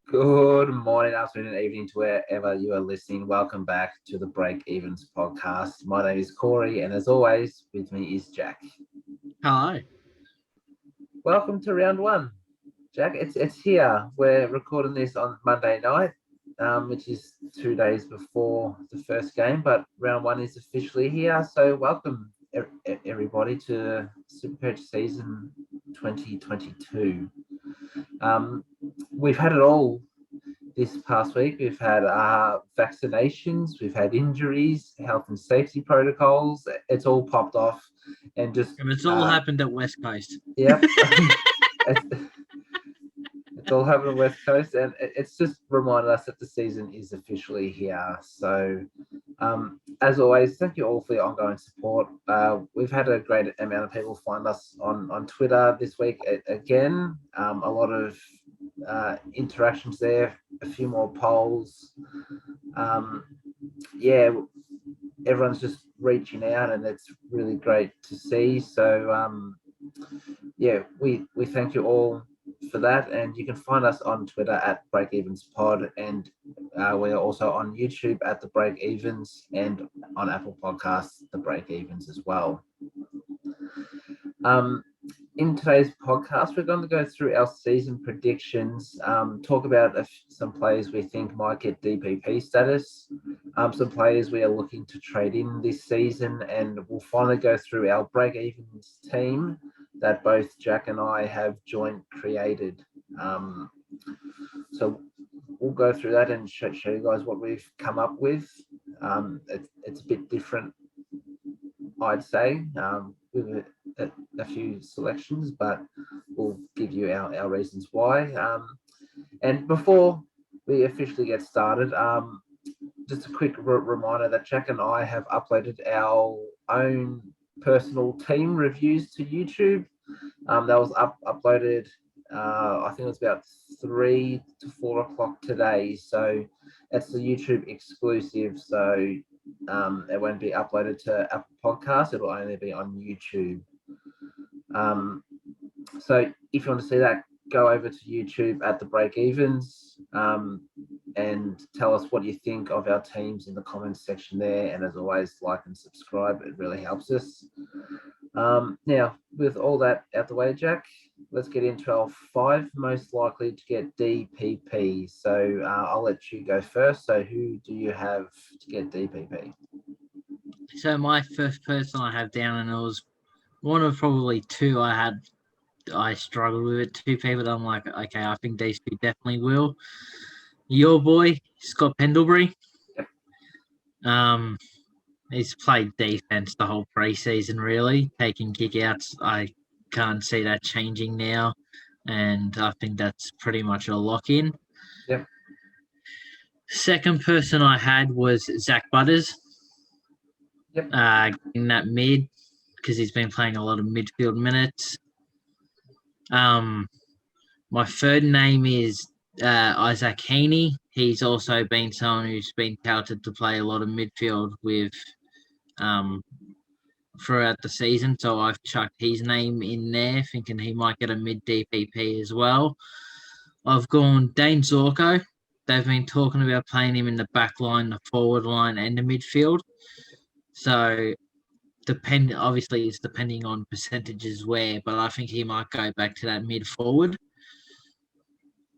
Good morning, afternoon, and evening to wherever you are listening. Welcome back to the Breakevens podcast. My name is Corey, and as always, with me is Jack. Hello. Welcome to round one, Jack. It's here. We're recording this on Monday night, which is 2 days before the first game, but round one is officially here. So welcome everybody to Supercoach season 2022. We've had it all this past week. We've had vaccinations, we've had injuries, health and safety protocols. It's all popped off, and just And it's all happened at West Coast. Yep. It's all happened on the West Coast, and it's just reminded us that the season is officially here. So, as always, thank you all for your ongoing support. We've had a great amount of people find us on Twitter this week again. A lot of interactions there, a few more polls. Everyone's just reaching out, and it's really great to see. So, we thank you all for that, and you can find us on Twitter at Breakevens Pod, and we are also on YouTube at the Breakevens, and on Apple Podcasts the Breakevens as well. In today's podcast, we're going to go through our season predictions, talk about some players we think might get DPP status, some players we are looking to trade in this season, and we'll finally go through our Breakevens team that both Jack and I have joint created. So we'll go through that and show you guys what we've come up with. It's a bit different, I'd say, with a few selections, but we'll give you our reasons why. And before we officially get started, just a quick reminder that Jack and I have uploaded our own personal team reviews to YouTube. That was uploaded, I think it was about 3 to 4 o'clock today. So it's the YouTube exclusive. So it won't be uploaded to Apple Podcasts. It'll only be on YouTube. So if you want to see that, go over to YouTube at the Breakevens, and tell us what you think of our teams in the comments section there. And as always, like and subscribe. It really helps us. Now, with all that out the way, Jack, let's get into our 5 most likely to get DPP. So I'll let you go first. So who do you have to get DPP? So my first person I have down, and it was one of probably 2 I struggled with it. 2 people that I'm like, okay, I think these 2 definitely will. Your boy, Scott Pendlebury. He's played defense the whole preseason, really, taking kickouts. I can't see that changing now, and I think that's pretty much a lock-in. Yep. Second person I had was Zach Butters. Yep. In that mid, because he's been playing a lot of midfield minutes. My third name is Isaac Heaney. He's also been someone who's been touted to play a lot of midfield with throughout the season. So I've chucked his name in there, thinking he might get a mid DPP as well. I've gone Dane Zorko. They've been talking about playing him in the back line, the forward line, and the midfield. So obviously it's depending on percentages where, but I think he might go back to that mid forward,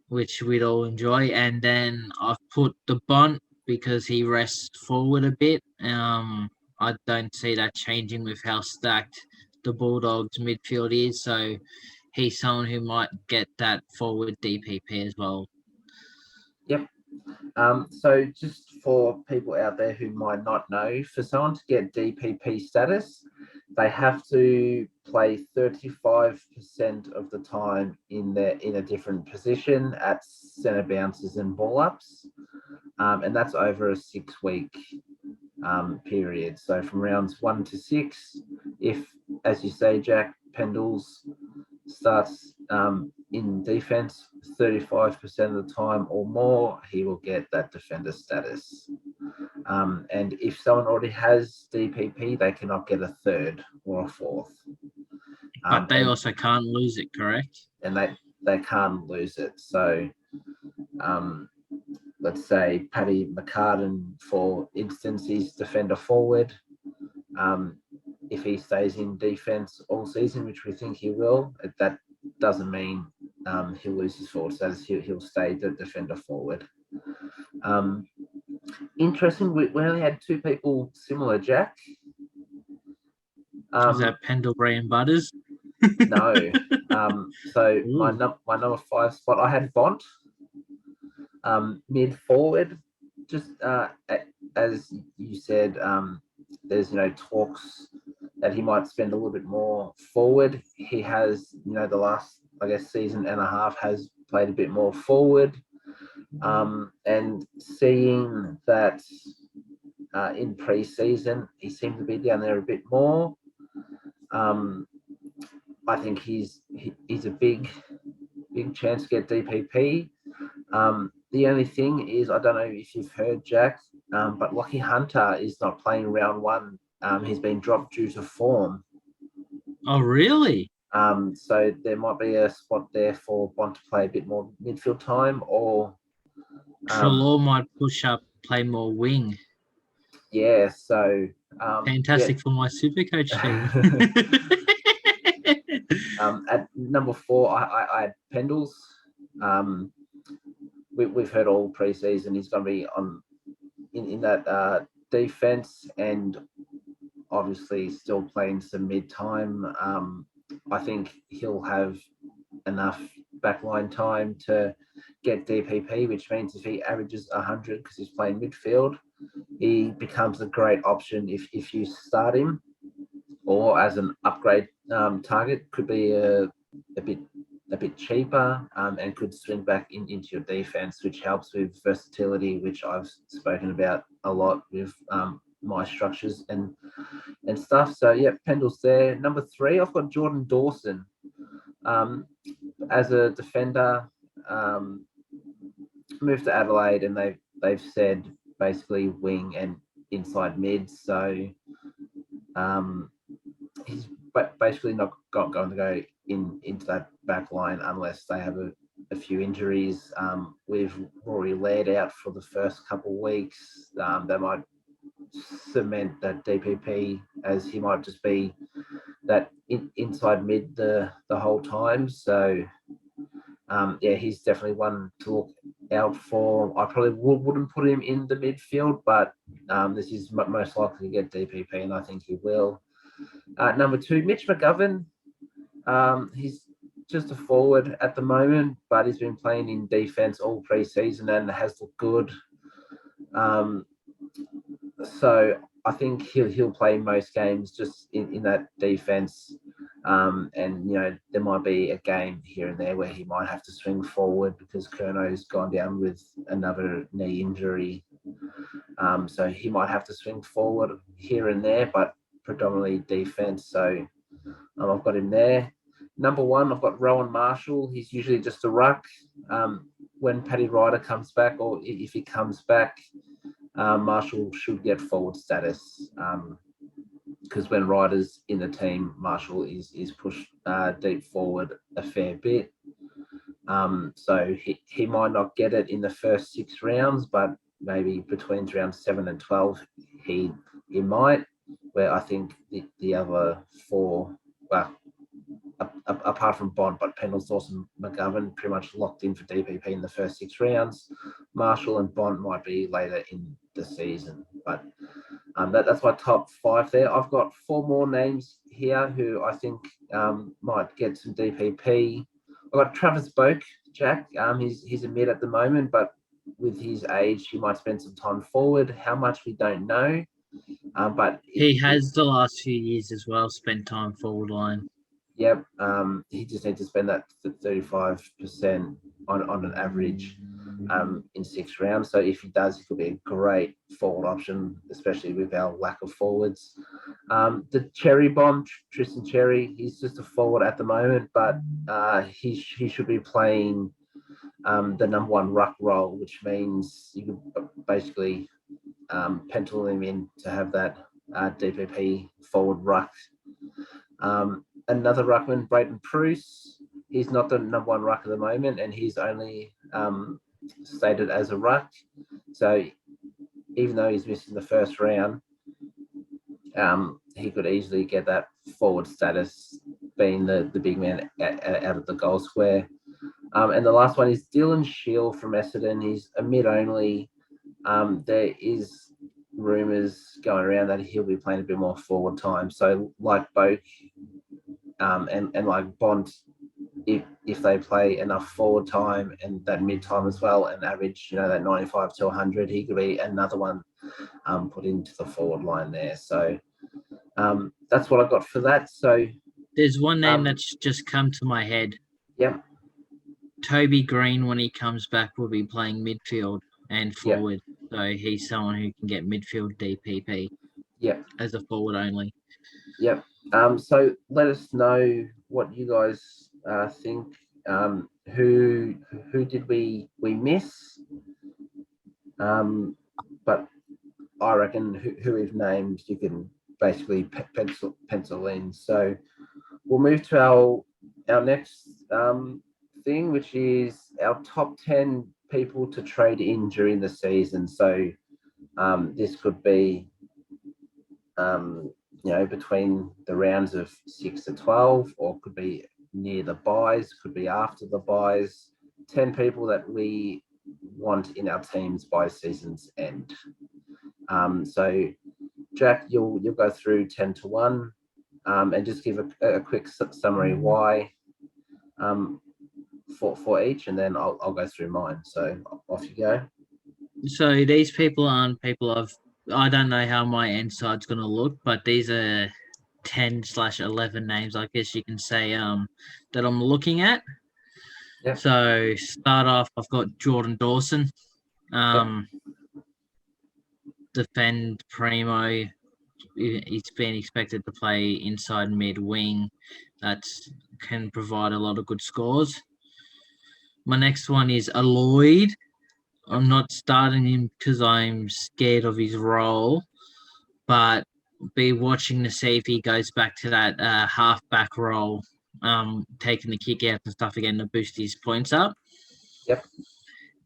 which we'd all enjoy. And then I've put the Bunt because he rests forward a bit. I don't see that changing with how stacked the Bulldogs midfield is. So he's someone who might get that forward DPP as well. Yep. So just for people out there who might not know, for someone to get DPP status, they have to play 35% of the time in a different position at centre bounces and ball ups, and that's over a 6-week period. So from rounds 1 to 6, if, as you say, Jack, Pendles starts in defense 35% of the time or more, he will get that defender status. And if someone already has DPP, they cannot get a third or a fourth. But they also can't lose it, correct? And they can't lose it. So let's say Paddy McCartan, for instance, he's defender forward. If he stays in defence all season, which we think he will, that doesn't mean he'll lose his forward status. He'll stay the defender forward. Interesting, we only had two people similar, Jack. Is that Pendlebury and Butters? No. So my number 5 spot, I had Bont, mid forward. Just as you said, there's talks that he might spend a little bit more forward. He has the last season and a half has played a bit more forward, and seeing that in pre-season he seemed to be down there a bit more. I think he's a big chance to get DPP. The only thing is, I don't know if you've heard, Jack, but Lockie Hunter is not playing round 1. He's been dropped due to form. Oh, really? So there might be a spot there for Bont to play a bit more midfield time, or Trelaw might push up, play more wing. Yeah, so fantastic for my Supercoach team. At number 4, I had Pendles. We've heard all pre-season he's going to be on in that defense, and obviously still playing some mid-time. I think he'll have enough backline time to get DPP, which means if he averages 100 because he's playing midfield, he becomes a great option if you start him, or as an upgrade target. Could be a bit cheaper, and could swing back into your defense, which helps with versatility, which I've spoken about a lot with my structures and stuff. So yeah, Pendle's there. Number 3, I've got Jordan Dawson as a defender. Moved to Adelaide, and they've said basically wing and inside mid. So he's basically not going to go into that back line unless they have a few injuries. With Rory Laird out for the first couple of weeks, they might cement that DPP, as he might just be that inside mid the whole time. So yeah, he's definitely one to look out for. I probably wouldn't put him in the midfield, but this is most likely to get DPP, and I think he will. Number 2, Mitch McGovern. He's just a forward at the moment, but he's been playing in defence all pre-season and has looked good. So I think he'll play most games just in that defence. And there might be a game here and there where he might have to swing forward because Curno's gone down with another knee injury. So he might have to swing forward here and there, but predominantly defence. So I've got him there. Number 1, I've got Rowan Marshall. He's usually just a ruck. When Paddy Ryder comes back, or if he comes back, Marshall should get forward status, because when Ryder's in the team, Marshall is pushed deep forward a fair bit. So he might not get it in the first 6 rounds, but maybe between rounds 7 and 12, he might. Where I think the other 4, well, apart from Bond, but Pendles, Dawson, McGovern, pretty much locked in for DPP in the first 6 rounds. Marshall and Bond might be later in the season, but that's my top 5 there. I've got 4 more names here who I think might get some DPP. I've got Travis Boak, Jack. He's a mid at the moment, but with his age, he might spend some time forward. How much we don't know. But he has the last few years as well spent time forward line. Yep. He just needs to spend that 35% on an average in 6 rounds. So if he does, he could be a great forward option, especially with our lack of forwards. The Cherry Bomb, Tristan Cherry, he's just a forward at the moment, but he should be playing the number 1 ruck role, which means you can basically pencil him in to have that DPP forward ruck. Another ruckman, Brayden Pruce. He's not the number 1 ruck at the moment, and he's only stated as a ruck. So even though he's missing the first round, he could easily get that forward status, being the big man out of the goal square. And the last one is Dylan Shield from Essendon. He's a mid only. There is rumours going around that he'll be playing a bit more forward time. So like Boak and like Bond, if they play enough forward time and that mid time as well, and average, that 95 to 100, he could be another one put into the forward line there. So that's what I got for that. So there's one name that's just come to my head. Yep. Toby Green, when he comes back, will be playing midfield and forward. Yep. So he's someone who can get midfield DPP. Yep. As a forward only. Yep. So let us know what you guys think. Who did we miss? But I reckon who we've named, you can basically pencil in. So we'll move to our next thing, which is our top 10 people to trade in during the season. So this could be between the rounds of 6 to 12, or could be near the buys, could be after the buys. 10 people that we want in our teams by season's end. So Jack, you'll go through 10 to 1 and just give a quick summary why for each, and then I'll go through mine. So off you go. So these people aren't people I don't know how my inside's going to look, but these are 10/11 names, I guess you can say, that I'm looking at. Yep. So start off, I've got Jordan Dawson. Defend primo. He's been expected to play inside mid wing. That can provide a lot of good scores. My next one is Aloyd. I'm not starting him because I'm scared of his role, but be watching to see if he goes back to that half-back role, taking the kick out and stuff again to boost his points up. Yep.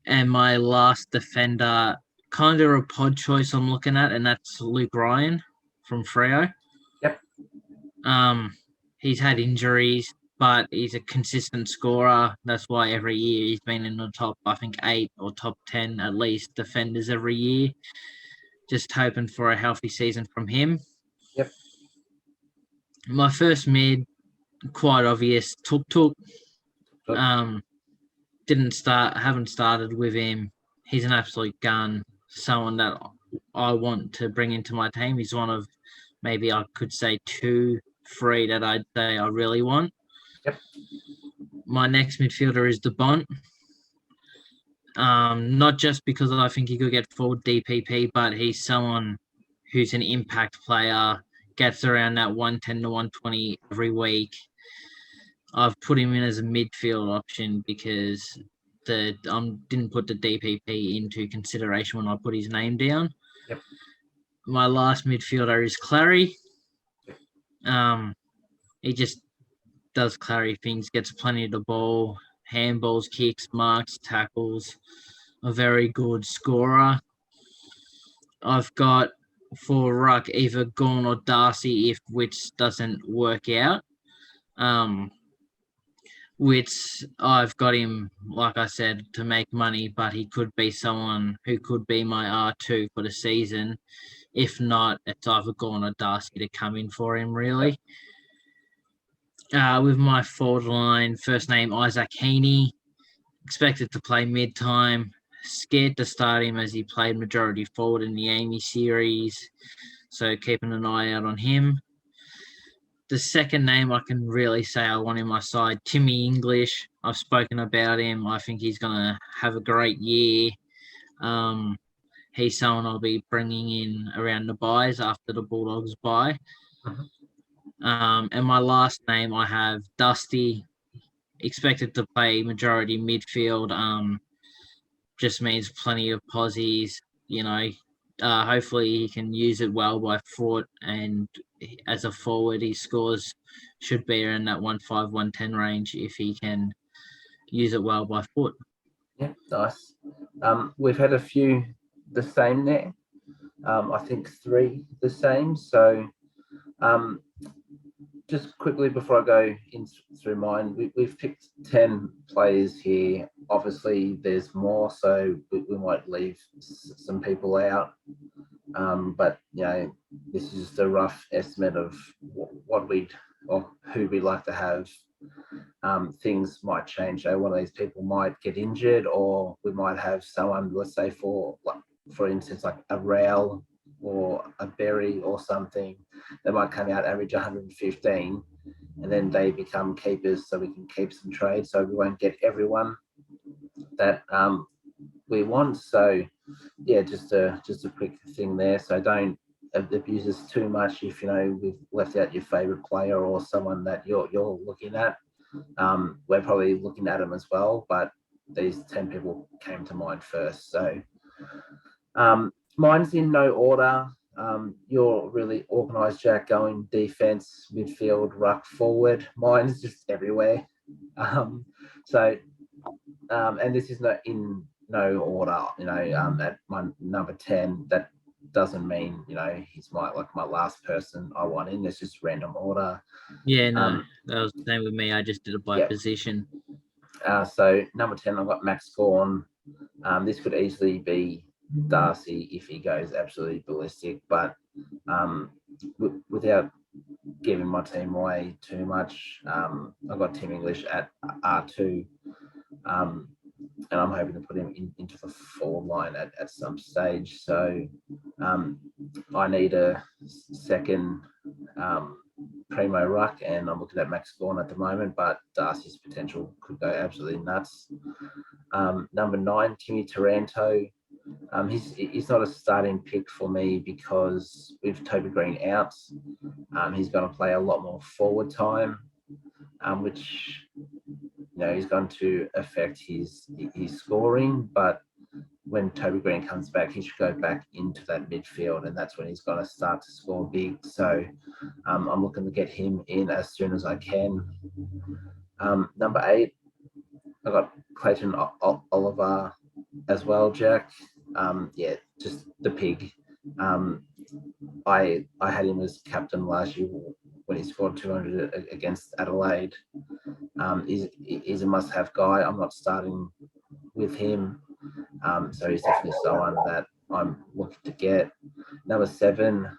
And my last defender, kind of a pod choice I'm looking at, and that's Luke Ryan from Freo. Yep. He's had injuries, but he's a consistent scorer. That's why every year he's been in the top, I think, 8 or top 10 at least defenders every year. Just hoping for a healthy season from him. Yep. My first mid, quite obvious, Tuk. Haven't started with him. He's an absolute gun. Someone that I want to bring into my team. He's one of, maybe I could say 2, 3 that I'd say I really want. Yep. My next midfielder is De Bont. Not just because I think he could get forward DPP, but he's someone who's an impact player, gets around that 110 to 120 every week. I've put him in as a midfield option because didn't put the DPP into consideration when I put his name down. Yep. My last midfielder is Clary. He just does Clary things, gets plenty of the ball, handballs, kicks, marks, tackles, a very good scorer. I've got for ruck either Gawn or Darcy if Witts doesn't work out. Witts, I've got him, like I said, to make money, but he could be someone who could be my R2 for the season. If not, it's either Gawn or Darcy to come in for him, really. With my forward line, first name Isaac Heaney, expected to play mid-time. Scared to start him as he played majority forward in the Amy series, so keeping an eye out on him. The second name I can really say I want in my side, Timmy English. I've spoken about him. I think he's going to have a great year. He's someone I'll be bringing in around the buys after the Bulldogs buy. And my last name I have Dusty, expected to play majority midfield. Just means plenty of posies, hopefully he can use it well by foot, and as a forward his scores should be around that 1.5, 1.10 range if he can use it well by foot. Yeah, nice. We've had a few the same there. I think 3 the same. So just quickly before I go in through mine, we've picked 10 players here. Obviously, there's more, so we might leave some people out. But this is just a rough estimate of what we'd or who we'd like to have. Things might change. So one of these people might get injured, or we might have someone, let's say for instance, like a Rail or a Berry or something, that might come out average 115, and then they become keepers, so we can keep some trades. So we won't get everyone that we want. So yeah, just a quick thing there. So don't abuse us too much if we've left out your favorite player or someone that you're looking at. We're probably looking at them as well, but these 10 people came to mind first. So mine's in no order. You're really organised, Jack, going defence, midfield, ruck, forward. Mine's just everywhere. And this is not in no order. At my number 10, that doesn't mean he's my last person I want in. It's just random order. Yeah, no, that was the same with me. I just did it by position. So number 10, I've got Max Gawn. This could easily be Darcy if he goes absolutely ballistic, but without giving my team away too much, I've got Tim English at R2, and I'm hoping to put him into the forward line at some stage. So I need a second primo ruck, and I'm looking at Max Gawn at the moment, but Darcy's potential could go absolutely nuts. Number 9, Timmy Taranto. He's not a starting pick for me because with Toby Green out, he's going to play a lot more forward time, which he's going to affect his scoring. But when Toby Green comes back, he should go back into that midfield, and that's when he's going to start to score big. So I'm looking to get him in as soon as I can. Number 8, I got Clayton Oliver as well, Jack. Just the pig. I had him as captain last year when he scored 200 against Adelaide. He's a must-have guy. I'm not starting with him, so he's definitely someone that I'm looking to get. Number 7,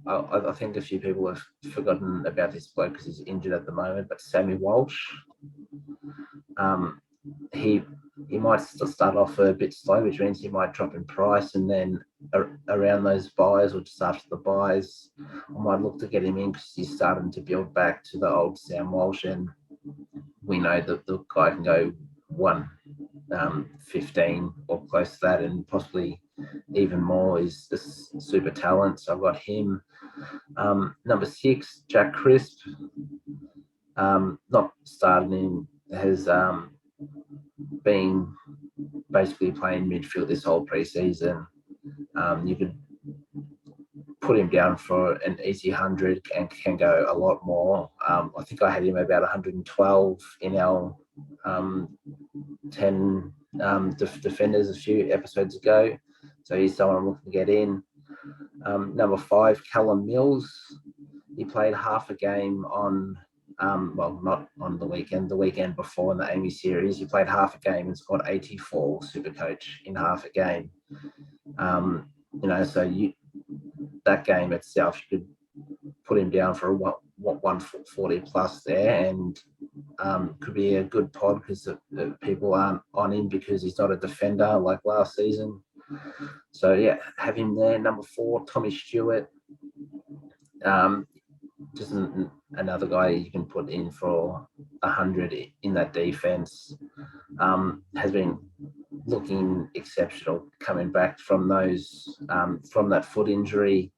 I think a few people have forgotten about this bloke because he's injured at the moment, but Sammy Walsh. He might start off a bit slow, which means he might drop in price, and then around those buys or just after the buys, I might look to get him in because he's starting to build back to the old Sam Walsh, and we know that the guy can go 115 or close to that, and possibly even more. Is a super talent, so I've got him. Number 6, Jack Crisp. Not starting him, has been basically playing midfield this whole preseason. You could put him down for an easy 100 and can go a lot more. I think I had him about 112 in our 10 defenders a few episodes ago. So he's someone I'm looking to get in. Number 5, Callum Mills. He played half a game on not on the weekend before in the Amy series. He played half a game and scored 84 Supercoach in half a game. So that game itself, you could put him down for a 140 plus there, and could be a good pod because the people aren't on him because he's not a defender like last season. So yeah, have him there. Number 4, Tommy Stewart. Just another guy you can put in for 100 in that defense. Has been looking exceptional coming back from from that foot injury.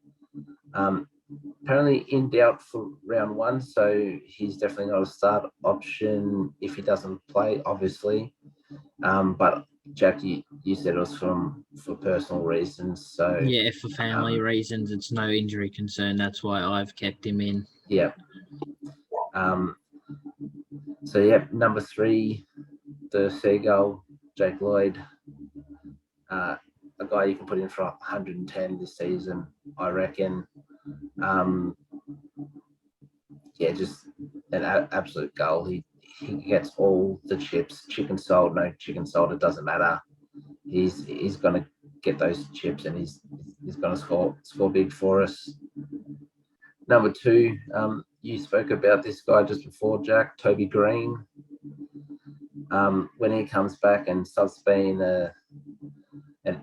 Apparently in doubt for round 1, so he's definitely not a start option if he doesn't play, obviously. But Jack, you said it was for personal reasons. So yeah, for family reasons, it's no injury concern. That's why I've kept him in. Yeah. So yeah, number 3, the Seagull, Jake Lloyd, a guy you can put in for 110 this season, I reckon. Just an absolute goal. He gets all the chips, chicken sold, no chicken sold, it doesn't matter. He's going to get those chips, and he's going to score big for us. Number 2, you spoke about this guy just before, Jack, Toby Green. When he comes back and starts being an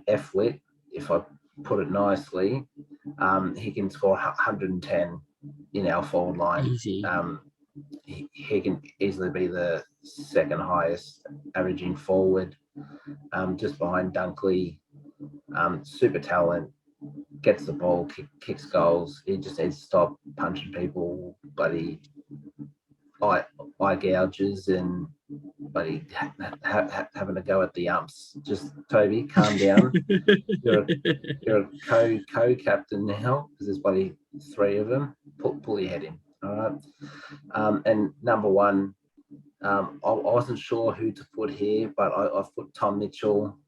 F-lit, if I put it nicely, he can score 110 in our forward line. Easy. He can easily be the second highest averaging forward, just behind Dunkley. Super talent, gets the ball, kicks goals. He just needs to stop punching people, bloody eye gouges, and bloody having to go at the umps. Just, Toby, calm down. You're a co-captain now, because there's bloody 3 of them. Pull your head in. All right. And number 1, I wasn't sure who to put here, but I've put Tom Mitchell.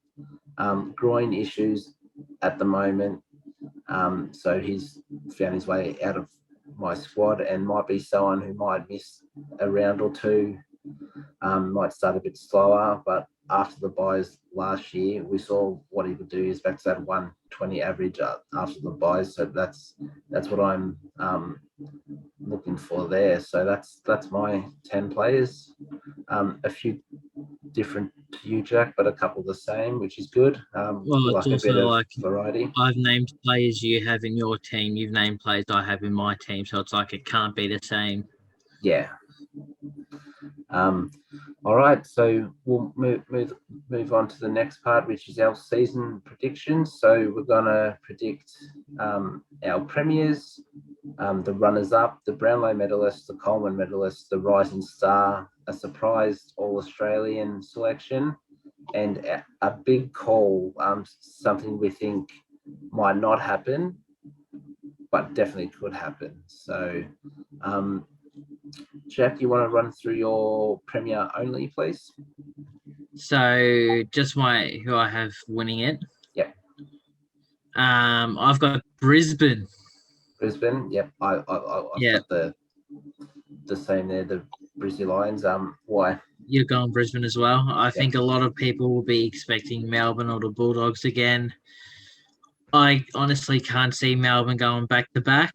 Groin issues at the moment, so he's found his way out of my squad, and might be someone who might miss a round or 2. Might start a bit slower, but after the buys last year, we saw what he could do. He's back to that 120 average after the buys, so that's what I'm looking for there. So that's my 10 players. A few different to you, Jack, but a couple the same, which is good. Well, like it's a bit also of variety. I've named players you have in your team. You've named players I have in my team, so it's like it can't be the same. Yeah. All right, so we'll move on to the next part, which is our season predictions. So we're gonna predict our premiers, the runners-up, the Brownlow medalists, the Coleman medalists, the Rising Star, a surprise All-Australian selection, and a big call, something we think might not happen, but definitely could happen. So, Jack, you want to run through your Premier only, please? So just who I have winning it. Yep. I've got Brisbane. Brisbane. Yep. I've got the same there. The Brizzy Lions. Why? You're going Brisbane as well. I think a lot of people will be expecting Melbourne or the Bulldogs again. I honestly can't see Melbourne going back to back.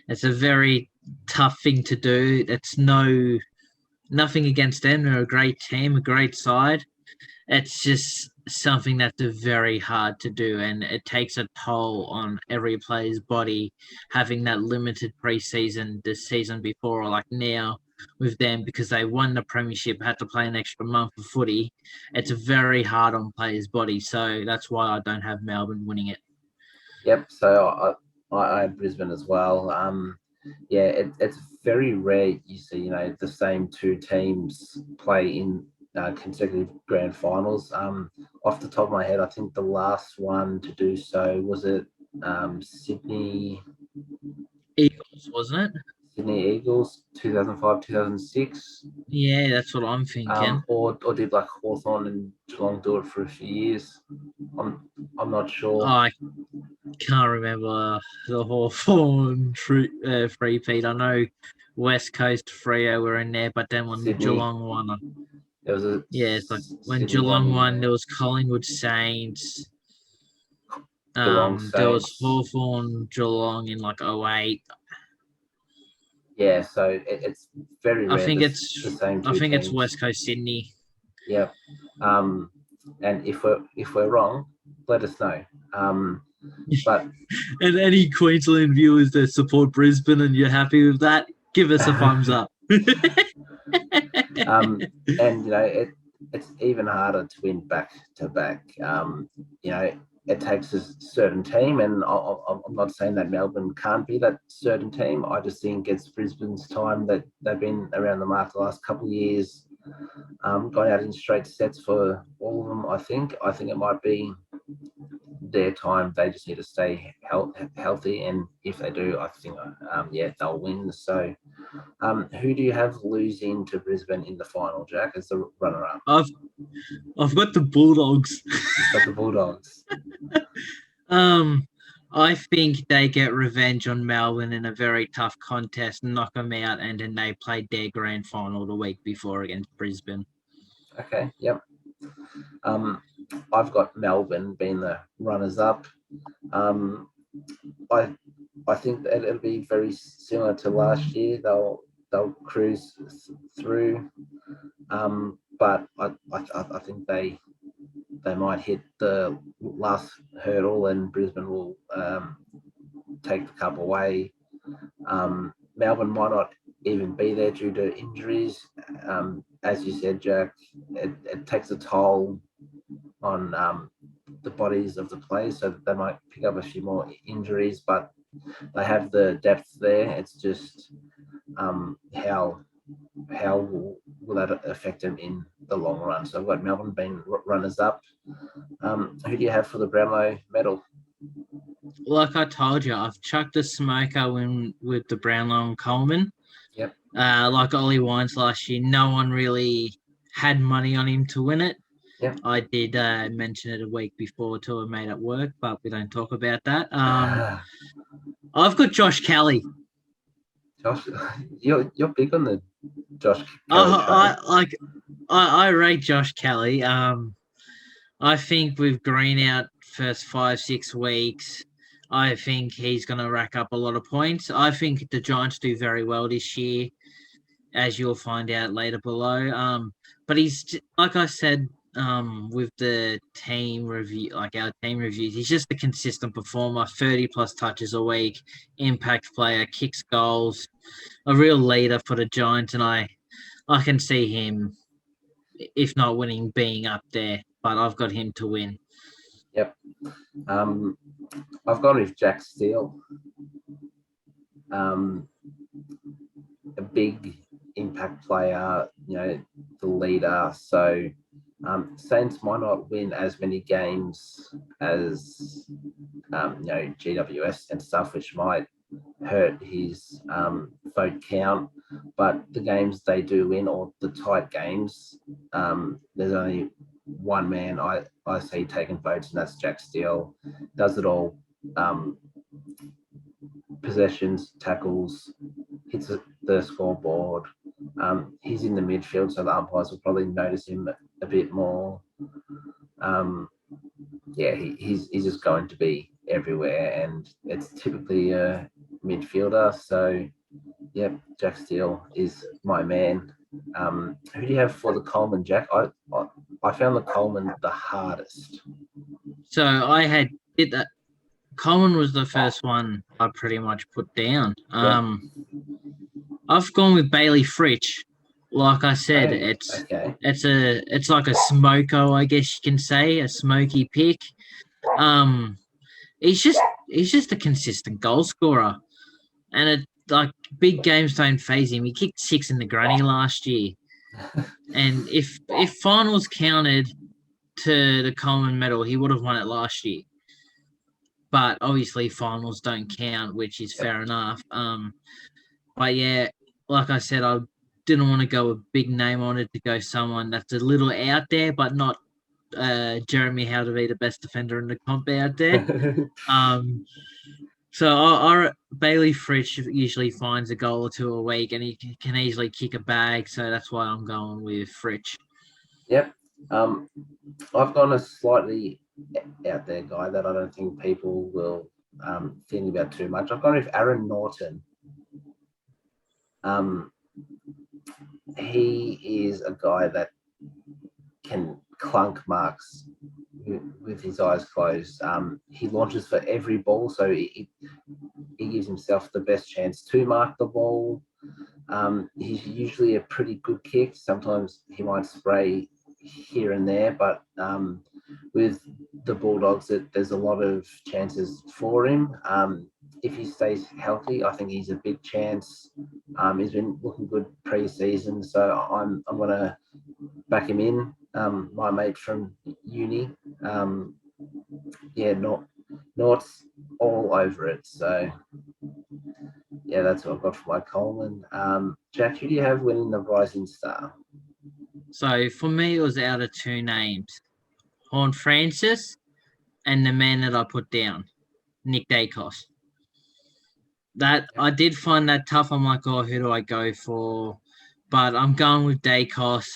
It's a very tough thing to do. It's nothing against them. They're a great team, a great side. It's just something that's very hard to do, and it takes a toll on every player's body having that limited pre-season the season before, or like now with them, because they won the premiership, had to play an extra month of footy. It's very hard on players' body, so that's why I don't have Melbourne winning it. Yep. So I have Brisbane as well. It's very rare you see, the same 2 teams play in consecutive grand finals. Off the top of my head, I think the last one to do so was it Sydney Eagles, wasn't it? Sydney Eagles, 2005, 2006. Yeah, that's what I'm thinking. Or did like Hawthorn and Geelong do it for a few years? I'm not sure. I can't remember the Hawthorn three-peat. I know West Coast Freo were in there, but then when Sydney. Geelong won, There was it's like when Sydney Geelong won, there was Collingwood Saints. Geelong there was Saints. Hawthorn Geelong in like 08. Yeah, so it's very rare. I think it's the same 2 I think teams. it's West Coast Sydney. Yep. And if we're wrong, let us know. But and any Queensland viewers that support Brisbane and you're happy with that, give us a thumbs up. And it's even harder to win back to back. It takes a certain team, and I'm not saying that Melbourne can't be that certain team. I just think it's Brisbane's time that they've been around the mark the last couple of years, going out in straight sets for all of them. I think it might be their time. They just need to stay healthy, and if they do, I think they'll win. So Who do you have losing to Brisbane in the final, Jack, as the runner-up? I've got the Bulldogs. You've got the Bulldogs. I think they get revenge on Melbourne in a very tough contest, knock them out, and then they played their grand final the week before against Brisbane. Okay, yep. I've got Melbourne being the runners-up. I think that it'll be very similar to last year. They'll cruise through, but I think they might hit the last hurdle and Brisbane will take the cup away. Melbourne might not even be there due to injuries. As you said, Jack, it takes a toll on the bodies of the players, so they might pick up a few more injuries, but they have the depth there. It's just how will that affect them in the long run? So I've got Melbourne being runners up. Who do you have for the Brownlow medal? Like I told you, I've chucked a smoker in with the Brownlow and Coleman. Yep. Like Ollie Wines last year, no one really had money on him to win it. Yep. I did mention it a week before to a mate at work, but we don't talk about that. I've got Josh Kelly. Josh, you're big on the Josh Kelly. I rate Josh Kelly. I think with Green out first 5-6 weeks, I think he's going to rack up a lot of points. I think the Giants do very well this year, as you'll find out later below. But he's, like I said, with the team review, like our team reviews, he's just a consistent performer, 30 plus touches a week, impact player, kicks goals, a real leader for the Giants, and I can see him, if not winning, being up there, but I've got him to win. Yep. I've gone with Jack Steele. A big impact player, the leader. So Saints might not win as many games as GWS and stuff, which might hurt his vote count. But the games they do win, or the tight games, there's only one man I see taking votes, and that's Jack Steele. Does it all. Possessions, tackles, hits the scoreboard. He's in the midfield, so the umpires will probably notice him a bit more. He's just going to be everywhere, and it's typically a midfielder. So, yep, Jack Steele is my man. Who do you have for the Coleman, Jack? I found the Coleman the hardest. So I did that. Coleman was the first one I pretty much put down. I've gone with Bailey Fritsch. Like I said, it's like a smoko, I guess you can say, a smoky pick. He's just a consistent goal scorer, and like big games don't faze him. He kicked 6 in the granny last year, and if finals counted to the Coleman medal, he would have won it last year. But obviously finals don't count, which is fair enough. But yeah, like I said, I didn't want to go a big name on it, to go someone that's a little out there, but not Jeremy Howe to be the best defender in the comp out there. So Bailey Fritsch usually finds a goal or two a week, and he can easily kick a bag. So that's why I'm going with Fritsch. Yep. I've gone a slightly out there guy that I don't think people will think about too much. I've gone with Aaron Norton. He is a guy that can clunk marks with his eyes closed. He launches for every ball, so he gives himself the best chance to mark the ball. He's usually a pretty good kick. Sometimes he might spray here and there, but with the Bulldogs, there's a lot of chances for him. If he stays healthy, I think he's a big chance. He's been looking good pre-season, so I'm going to back him in. My mate from uni, Nort's all over it. So, Yeah, that's what I've got for my Coleman. Jack, who do you have winning the Rising Star? So for me, it was out of two names, Horn Francis and the man that I put down, Nick Dacos. That I did find that tough. I'm like, oh, who do I go for? But I'm going with Dacos.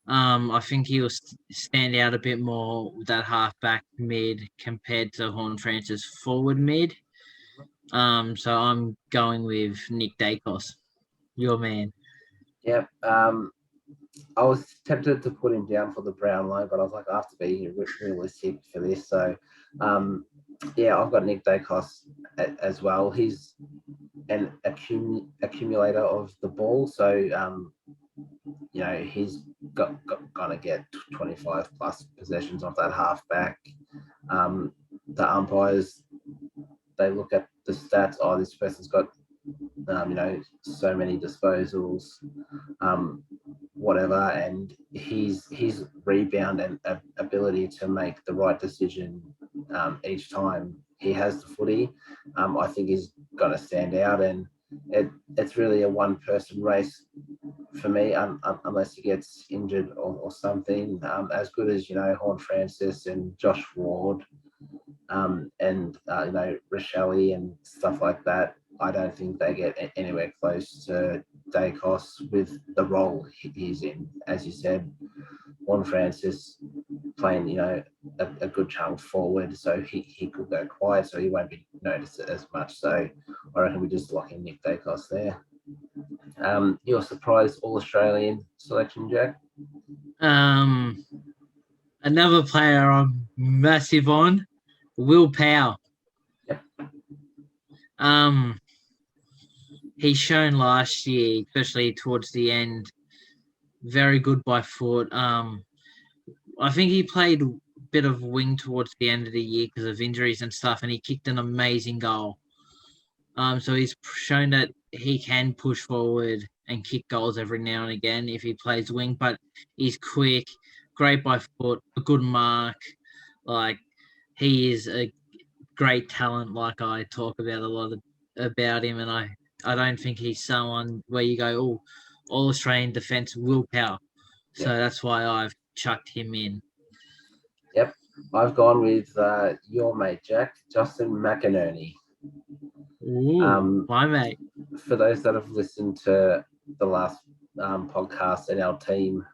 I think he will stand out a bit more with that halfback mid compared to Horn Francis forward mid. So I'm going with Nick Dacos, your man. Yep. I was tempted to put him down for the Brownlow, but I was like, I have to be realistic for this. So, yeah, I've got Nick Dacos as well. He's an accumulator of the ball. So, you know, he's gonna get 25 plus possessions off that halfback. The umpires, they look at the stats. Oh, this person's got, you know, so many disposals, whatever, and his rebound and ability to make the right decision each time he has the footy, I think is going to stand out. And it's really a one-person race for me, unless he gets injured or something. As good as, you know, Horn Francis and Josh Ward, and you know, Rochelle and stuff like that, I don't think they get anywhere close to Dacos with the role he's in. As you said, Juan Francis playing, you know, a good chunk forward, so he could go quiet, so he won't be noticed as much. So I reckon we just lock in Nick Dacos there. Your surprise All-Australian selection, Jack? Another player I'm massive on, Will Powell. Yep. He's shown last year, especially towards the end, very good by foot. I think he played a bit of wing towards the end of the year because of injuries and stuff, and he kicked an amazing goal. So he's shown that he can push forward and kick goals every now and again if he plays wing, but he's quick, great by foot, a good mark. Like, he is a great talent, like I talk about a lot about him, and I don't think he's someone where you go, oh, All-Australian defence Will Powell. So that's why I've chucked him in. Yep. I've gone with your mate, Jack, Justin McInerney. Ooh, my mate. For those that have listened to the last podcast and our team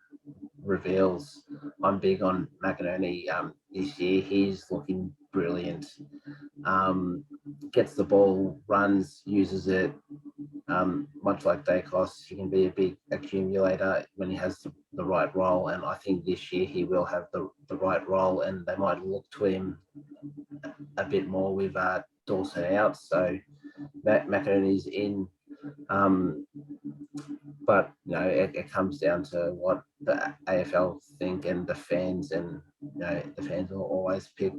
reveals, I'm big on McInerney this year. He's looking brilliant. Gets the ball, runs, uses it. Much like Dacos, he can be a big accumulator when he has the right role, and I think this year he will have the right role, and they might look to him a bit more with Dawson out. So McInerney's in. But, you know, it comes down to what the AFL think and the fans, and, you know, the fans will always pick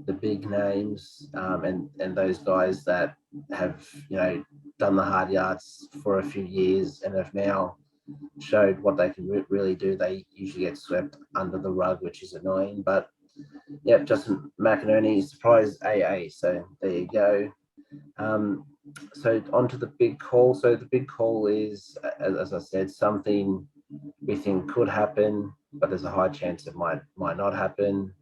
the big names, and those guys that have, you know, done the hard yards for a few years and have now showed what they can really do. They usually get swept under the rug, which is annoying. But yeah, Justin McInerney, surprise AA. So there you go. So on to the big call. So the big call is, as I said, something we think could happen, but there's a high chance it might not happen.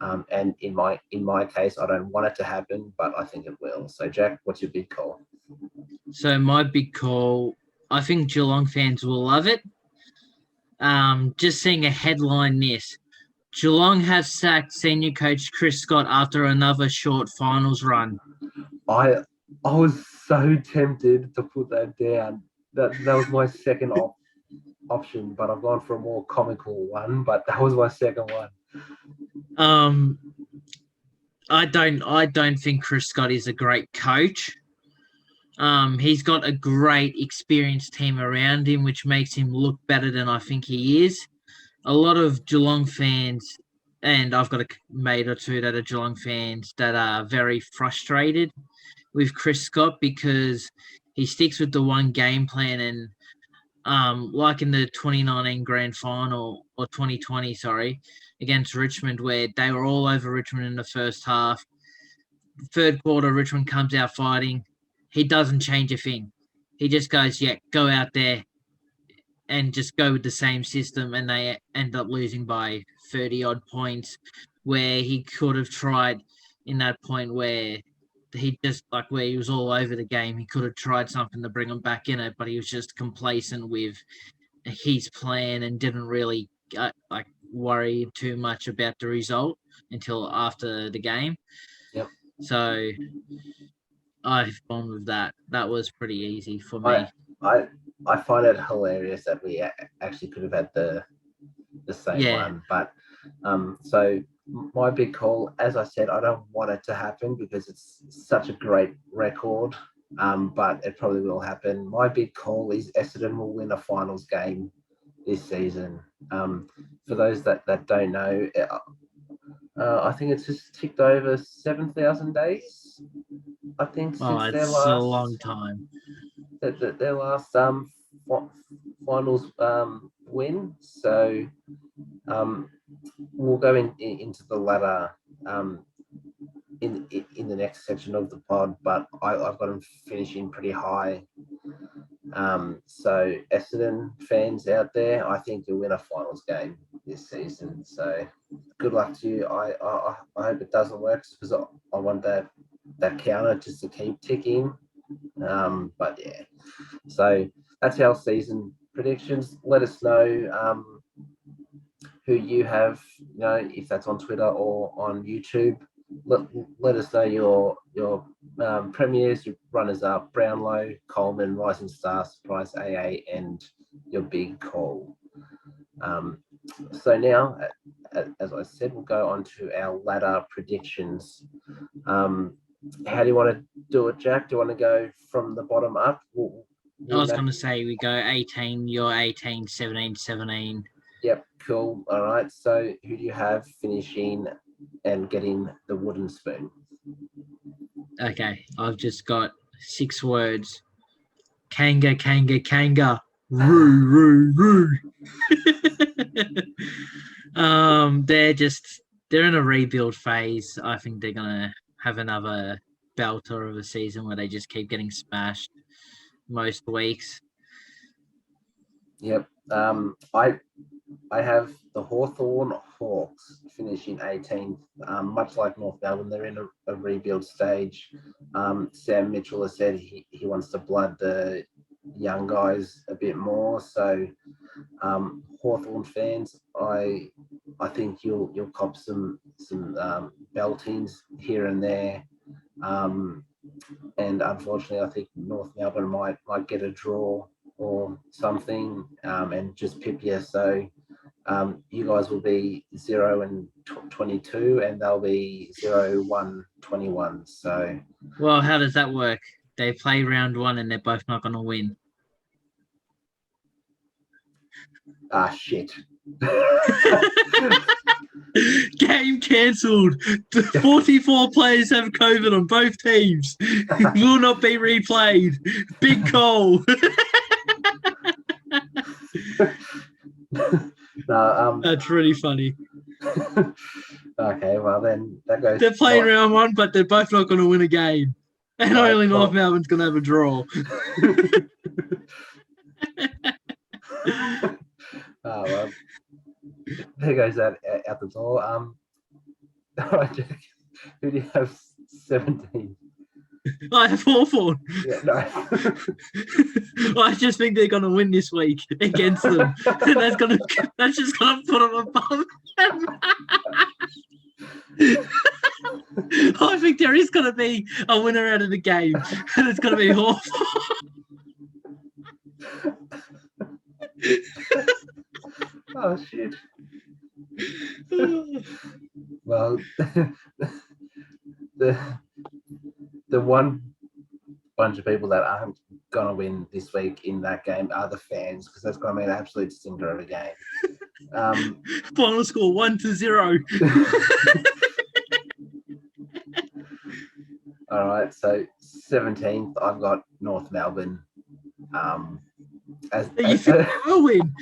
And in my case, I don't want it to happen, but I think it will. So Jack, what's your big call? So my big call, I think Geelong fans will love it. Just seeing a headline this. Geelong have sacked senior coach Chris Scott after another short finals run. I was so tempted to put that down. That was my second option, but I've gone for a more comical one. But that was my second one. I don't think Chris Scott is a great coach. He's got a great experienced team around him, which makes him look better than I think he is. A lot of Geelong fans, and I've got a mate or two that are Geelong fans, that are very frustrated with Chris Scott because he sticks with the one game plan, and like in the 2019 grand final, or 2020, against Richmond, where they were all over Richmond in the first half. Third quarter, Richmond comes out fighting. he doesn't change a thing. He just goes, yeah, go out there and just go with the same system, and they end up losing by 30 odd points, where he could have tried in that point where he just like where he was all over the game. He could have tried something to bring him back in it, but he was just complacent with his plan and didn't really like worry too much about the result until after the game. Yep. So I've gone with that. That was pretty easy for me. I find it hilarious that we actually could have had the same one, but so my big call, as I said, I don't want it to happen because it's such a great record, but it probably will happen. My big call is Essendon will win a finals game this season. For those that don't know, I think it's just ticked over 7,000 days. I think since their last, a long time. Their last finals win. So we'll go into the ladder in the next section of the pod, but I've got them finishing pretty high. So Essendon fans out there, I think you'll win a finals game this season. So good luck to you. I hope it doesn't work because I want that counter just to keep ticking. But yeah, so that's our season predictions. Let us know who you have, if that's on Twitter or on YouTube. Let us know your premiers, your runners up, Brownlow, Coleman, Rising Star, Surprise AA, and your big call. So now, as I said, we'll go on to our ladder predictions. How do you want to do it, Jack? Do you want to go from the bottom up? I was going to say we go 18, you're 18, 17, 17. Yep, cool. All right. So who do you have finishing and getting the wooden spoon? Okay, I've just got 6 words. Kanga, kanga, kanga. Roo, roo, roo. They're in a rebuild phase. I think they're gonna have another belter of a season where they just keep getting smashed most weeks. Yep. I have the Hawthorn Hawks finishing 18th. Much like North Melbourne, they're in a rebuild stage. Sam Mitchell has said he wants to blood the young guys a bit more. So Hawthorn fans, I think you'll cop some beltings here and there. And unfortunately, I think North Melbourne might get a draw or something and just pip you. So you guys will be 0-22 and they'll be 0-1-21. So, well, how does that work? They play round 1 and they're both not going to win. Shit. Game cancelled. 44 players have COVID on both teams. Will not be replayed. Big call. No, that's really funny. Okay, well then that goes. They're playing round 1, but they're both not going to win a game, and only North Melbourne's going to have a draw. Oh well, there goes that out the door. All right, Jack, who do you have 17? I have Hawthorn. Yeah, no. I just think they're going to win this week against them. And that's just going to put them above them. I think there is going to be a winner out of the game, and it's going to be Hawthorn. Oh, shit. Well, the one bunch of people that aren't going to win this week in that game are the fans, because that's going to be an absolute stinker of a game. Final score 1-0. All right, so 17th, I've got North Melbourne. You think they will win?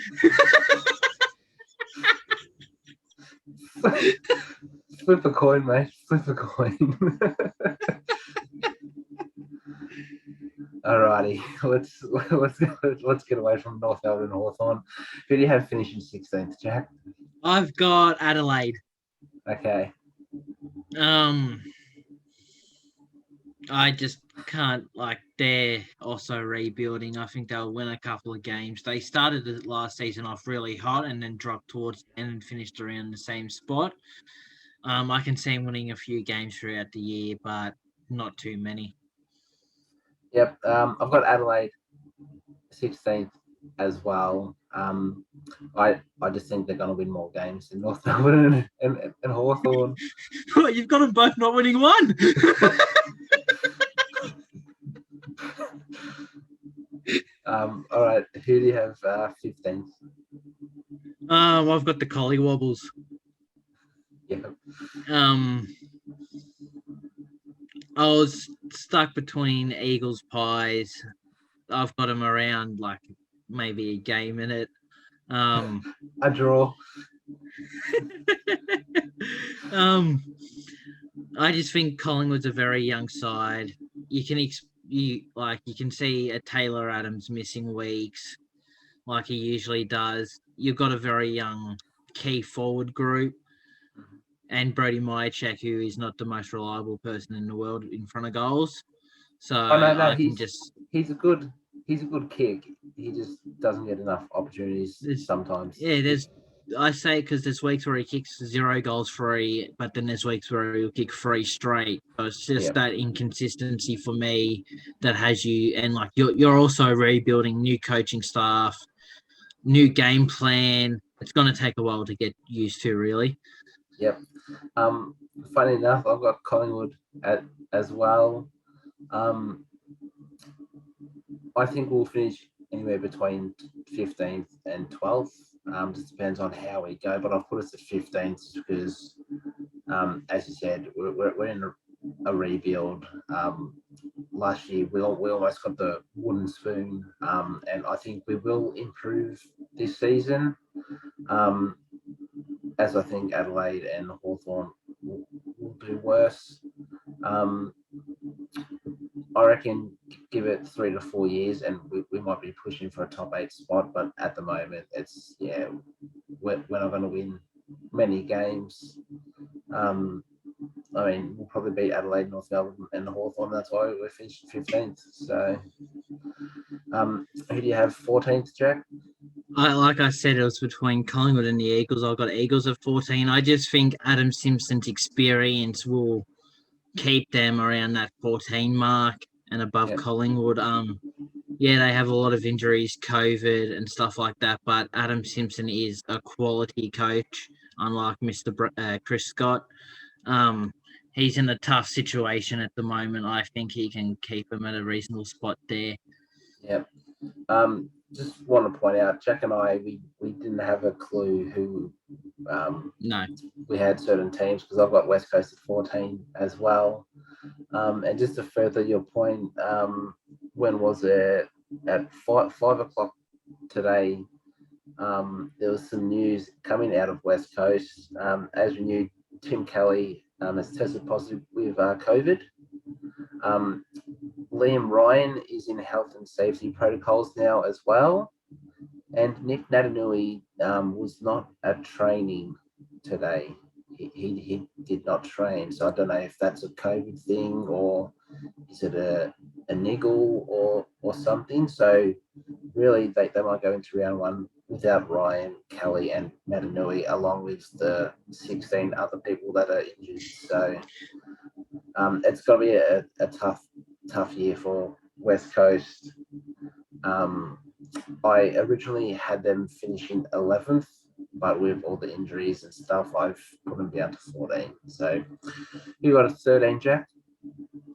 Flip a coin, mate. Flip a coin. Alrighty, let's get away from North Melbourne and Hawthorn. Who do you have finishing 16th, Jack? I've got Adelaide. Okay. I just can't, like, they're also rebuilding. I think they'll win a couple of games. They started the last season off really hot and then dropped towards the end and finished around the same spot. I can see them winning a few games throughout the year, but not too many. Yep. I've got Adelaide 16th as well. I just think they're going to win more games than North Melbourne and Hawthorn. You've got them both not winning one. All right. Who do you have 15th? I've got the Collie Wobbles. Yeah. I was stuck between Eagles Pies. I've got them around like maybe a game in it. A draw. I just think Collingwood's a very young side. You can see a Taylor Adams missing weeks, like he usually does. You've got a very young key forward group, and Brody Myercheck, who is not the most reliable person in the world in front of goals. So no, he's a good kick. He just doesn't get enough opportunities sometimes. Yeah, I say because there's weeks where he kicks 0 goals free, but then there's weeks where he'll kick 3 straight. So it's just that inconsistency for me that has you, and like you're also rebuilding new coaching staff, new game plan. It's going to take a while to get used to, really. Yep. Funny enough, I've got Collingwood as well. I think we'll finish anywhere between 15th and 12th. Just depends on how we go, but I'll put us at 15th because, as you said, we're in a rebuild. Last year we almost got the wooden spoon, and I think we will improve this season. As I think Adelaide and Hawthorn will do worse. I reckon give it 3 to 4 years and we might be pushing for a top 8 spot, but at the moment we're not going to win many games. We'll probably beat Adelaide, North Melbourne and Hawthorn. That's why we're finished 15th. So who do you have 14th, Jack? Like I said, it was between Collingwood and the Eagles. I've got Eagles at 14. I just think Adam Simpson's experience will keep them around that 14 mark and above Collingwood. They have a lot of injuries, COVID and stuff like that, but Adam Simpson is a quality coach, unlike Mr. Chris Scott. He's in a tough situation at the moment. I think he can keep him at a reasonable spot there. Yep. Just want to point out, Jack and I, we didn't have a clue who no. We had certain teams because I've got West Coast at 14 as well. And just to further your point, when was it? At 5 o'clock today, there was some news coming out of West Coast. As we knew, Tim Kelly has tested positive with COVID. Liam Ryan is in health and safety protocols now as well. And Nick Natanui was not at training today. He did not train. So I don't know if that's a COVID thing or is it a niggle or something. So really they might go into round 1 without Ryan, Kelly and Natanui along with the 16 other people that are injured. So it's got to be a tough year for West Coast. I originally had them finishing 11th, but with all the injuries and stuff, I've put them down to 14. So you got a 13, Jack?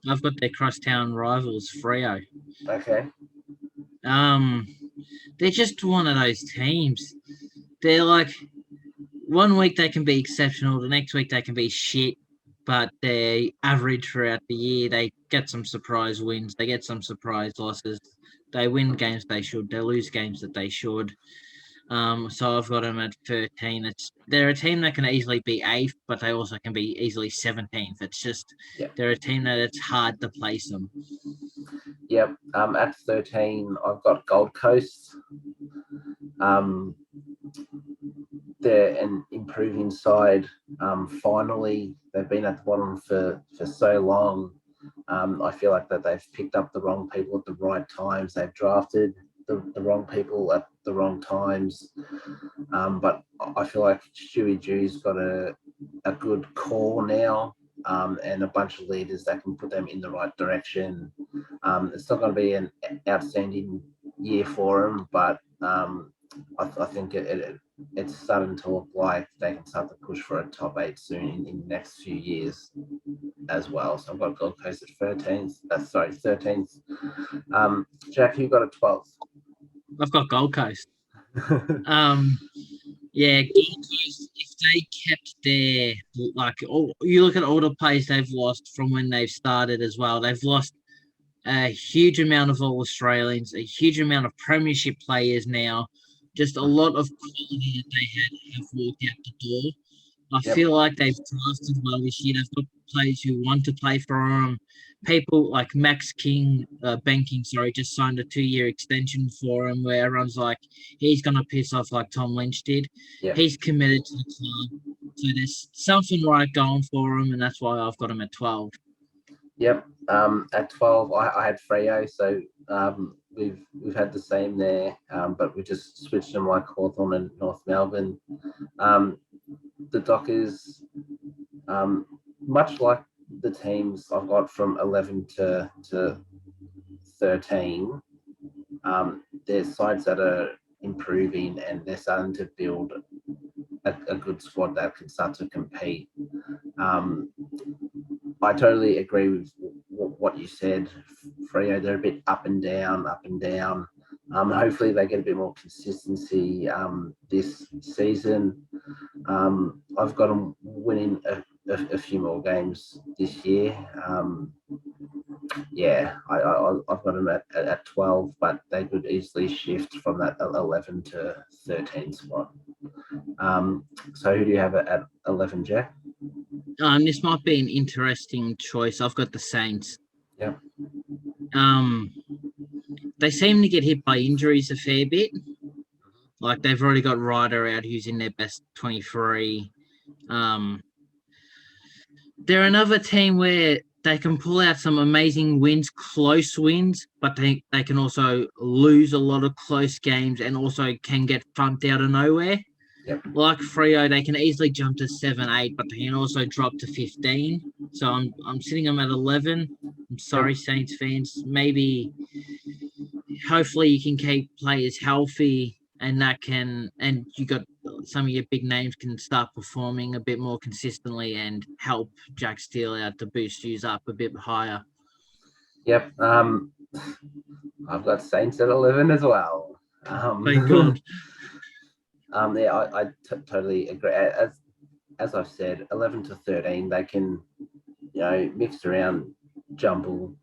I've got their crosstown rivals, Freo. Okay. They're just one of those teams. They're like, one week they can be exceptional, the next week they can be shit, but they average throughout the year. They get some surprise wins. They get some surprise losses. They win games they should. They lose games that they should. So I've got them at 13. They're a team that can easily be 8th, but they also can be easily 17th. It's just they're a team that it's hard to place them. Yep. At 13, I've got Gold Coast. They're an improving side. Finally, they've been at the bottom for so long. I feel like that they've picked up the wrong people at the right times. They've drafted the wrong people at the wrong times. But I feel like Stewie Jew's got a good core now, and a bunch of leaders that can put them in the right direction. It's not going to be an outstanding year for them, but I think it's starting to look like they can start to push for a top 8 soon in the next few years as well. So I've got Gold Coast at 13th. 13th. Jack, you got a 12th. I've got Gold Coast. Yeah, Gold Coast, if they kept their, you look at all the players they've lost from when they've started as well. They've lost a huge amount of all Australians, a huge amount of premiership players now. Just a lot of quality that they had have walked out the door. I feel like they've drafted well this year. They've got players who want to play for them. People like Ben King, just signed a 2-year extension for him where everyone's like, he's going to piss off like Tom Lynch did. Yep. He's committed to the club. So there's something right going for him, and that's why I've got him at 12. Yep. At 12, I had Freo, so we've had the same there, but we just switched them like Hawthorn and North Melbourne. The Dockers, much like the teams I've got from 11 to 13, there's sides that are improving and they're starting to build a good squad that can start to compete. I totally agree with what you said, Freo. They're a bit up and down. Hopefully they get a bit more consistency this season. I've got them winning a few more games this year. I've got them at 12, but they could easily shift from that 11 to 13 spot. So who do you have at 11, Jack? This might be an interesting choice. I've got the Saints. Yeah. They seem to get hit by injuries a fair bit. Like they've already got Ryder out, who's in their best 23. They're another team where they can pull out some amazing wins, close wins, but they can also lose a lot of close games and also can get thumped out of nowhere. Yep. Like Freo, they can easily jump to 7, 8, but they can also drop to 15. So I'm sitting them at 11. I'm sorry, Saints fans. Maybe, hopefully, you can keep players healthy, and you got some of your big names can start performing a bit more consistently and help Jack Steele out to boost you up a bit higher. Yep. I've got Saints at 11 as well. Thank God. I totally agree. As I've said, 11 to 13, they can, mix around, jumble.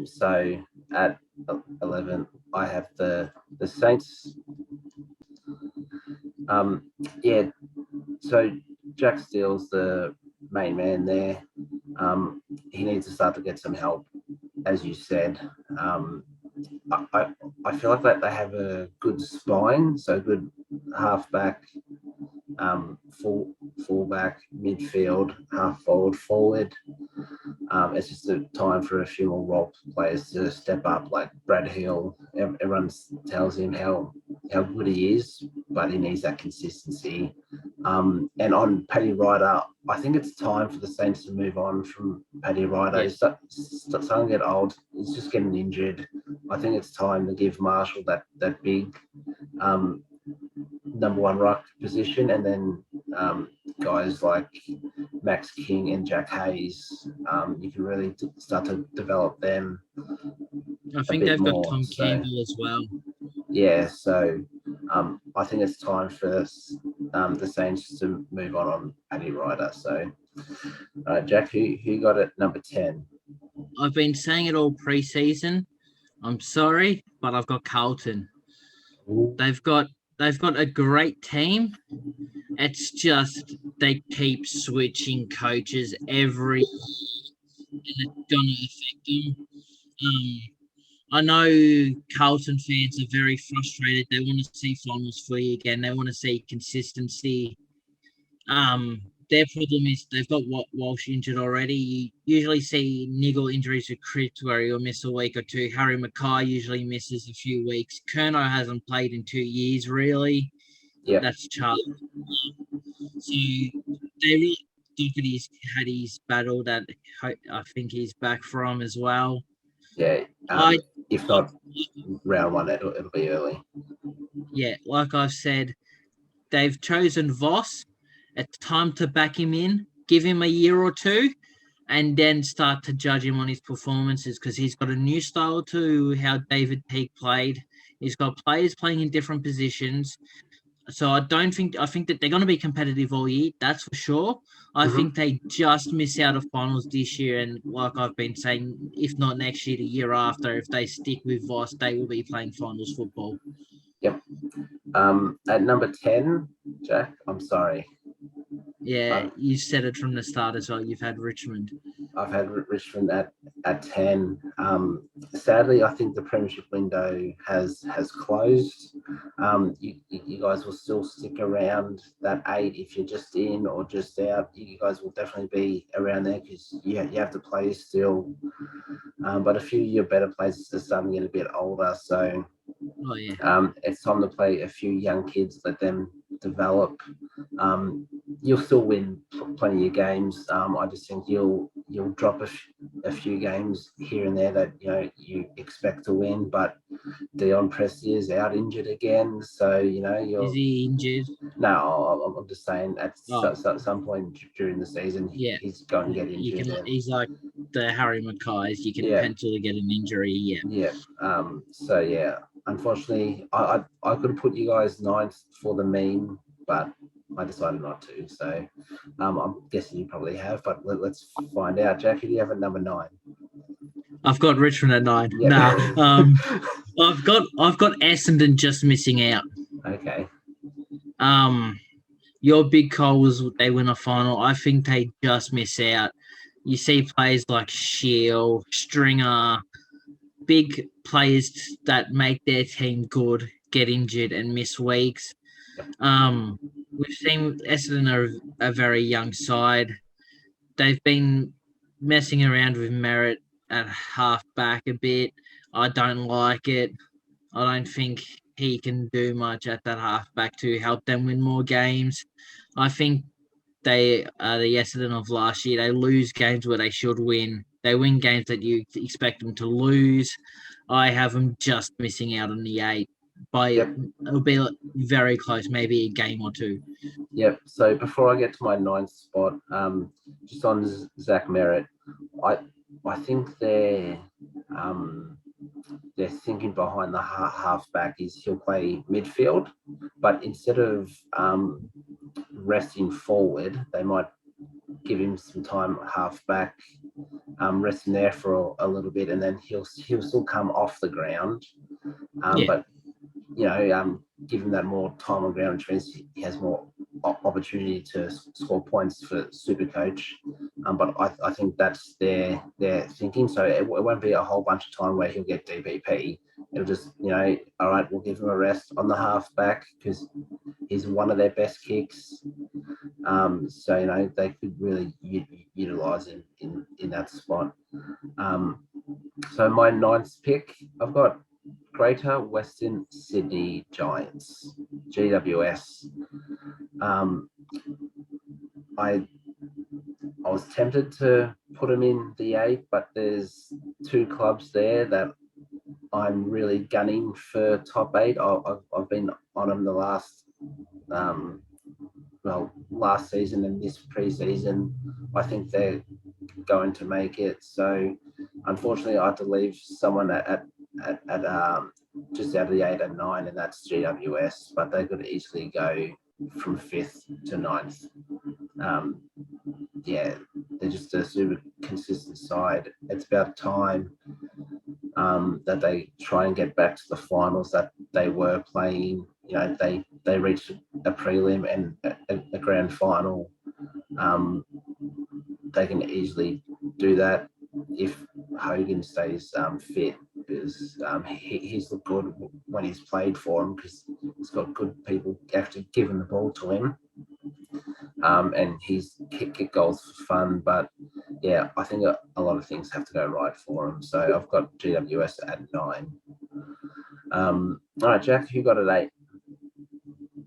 So at 11, I have the Saints. So Jack Steele's the main man there. He needs to start to get some help, as you said. I feel like that they have a good spine, so good halfback, fullback, midfield, half forward. It's just a time for a few more role players to step up, like Brad Hill. Everyone tells him how good he is, but he needs that consistency. And on Paddy Ryder, I think it's time for the Saints to move on from Paddy Ryder. He's starting to get old. He's just getting injured. I think it's time to give Marshall that big number one ruck position, and then guys like Max King and Jack Hayes, you can really start to develop them. I think they've got Tom Campbell as well. Yeah, so I think it's time for the Saints to move on Paddy Ryder. So, Jack, who got it number 10? I've been saying it all pre-season. I'm sorry, but I've got Carlton. Ooh. They've got they've got a great team. It's just they keep switching coaches every year, and it's gonna affect them. I know Carlton fans are very frustrated. They want to see finals footy again. They want to see consistency. Their problem is they've got Walsh injured already. You usually see niggle injuries with Cripps where he'll miss a week or two. Harry Mackay usually misses a few weeks. Kerno hasn't played in 2 years, really. Yep. That's Charlie. So they really Doherty's had his battle that I think he's back from as well. Yeah. If not round one, it'll be early. Yeah, like I've said, they've chosen Voss. It's time to back him in, give him a year or two, and then start to judge him on his performances because he's got a new style to how David Peake played. He's got players playing in different positions. So I think that they're going to be competitive all year. That's for sure. I think they just miss out of finals this year. And like I've been saying, if not next year, the year after, if they stick with Voss, they will be playing finals football. Yep. At number 10, Jack, I'm sorry. Yeah, you said it from the start as well. You've had Richmond. I've had Richmond at 10. Sadly, I think the premiership window has closed. You guys will still stick around that 8 if you're just in or just out. You guys will definitely be around there because you have to play still. But a few of your better players are starting to get a bit older, so it's time to play a few young kids, let them develop. You'll still win plenty of games. I just think you'll drop a few games here and there that you expect to win, but Dion Presty is out injured again, so is he injured? No, I'm just saying at some point during the season, he's going to get injured. He's like the Harry Mackays. You can pencil to get an injury. Yeah. So yeah, unfortunately, I could have put you guys 9th for the meme, but I decided not to. So I'm guessing you probably have, but let's find out. Jack, who do you have at number 9? I've got Richmond at 9. Yep. I've got Essendon just missing out. Okay. Your big call was they win a final. I think they just miss out. You see players like Shield, Stringer, big players that make their team good get injured and miss weeks. We've seen Essendon are a very young side. They've been messing around with Merritt at half-back a bit. I don't like it. I don't think he can do much at that half-back to help them win more games. I think they are the Essendon of last year. They lose games where they should win. They win games that you expect them to lose. I have them just missing out on the 8. It'll be very close, maybe a game or 2. Yep. So before I get to my 9th spot, just on Zach Merritt, I think they're thinking behind the halfback is he'll play midfield, but instead of resting forward, they might give him some time halfback, rest him there for a little bit, and then he'll still come off the ground. But give him that more time on ground, which means he has more opportunity to score points for Supercoach. But I think that's their thinking. So it won't be a whole bunch of time where he'll get DPP. It'll just, all right, we'll give him a rest on the halfback because he's one of their best kicks. So, they could really utilise him in that spot. So my 9th pick, I've got Greater Western Sydney Giants, GWS. I was tempted to put them in the 8, but there's 2 clubs there that I'm really gunning for top 8. I've been on them the last season and this preseason. I think they're going to make it. So unfortunately, I have to leave someone at just out of the 8 and 9, and that's GWS. But they could easily go from 5th to 9th. They're just a super consistent side. It's about time that they try and get back to the finals that they were playing they reach a prelim and a grand final. They can easily do that if Hogan stays fit, because he's looked good when he's played for him, because he's got good people actually giving the ball to him. And he's kick goals for fun. But yeah, I think a lot of things have to go right for him. So I've got GWS at 9. All right, Jack, who got at 8?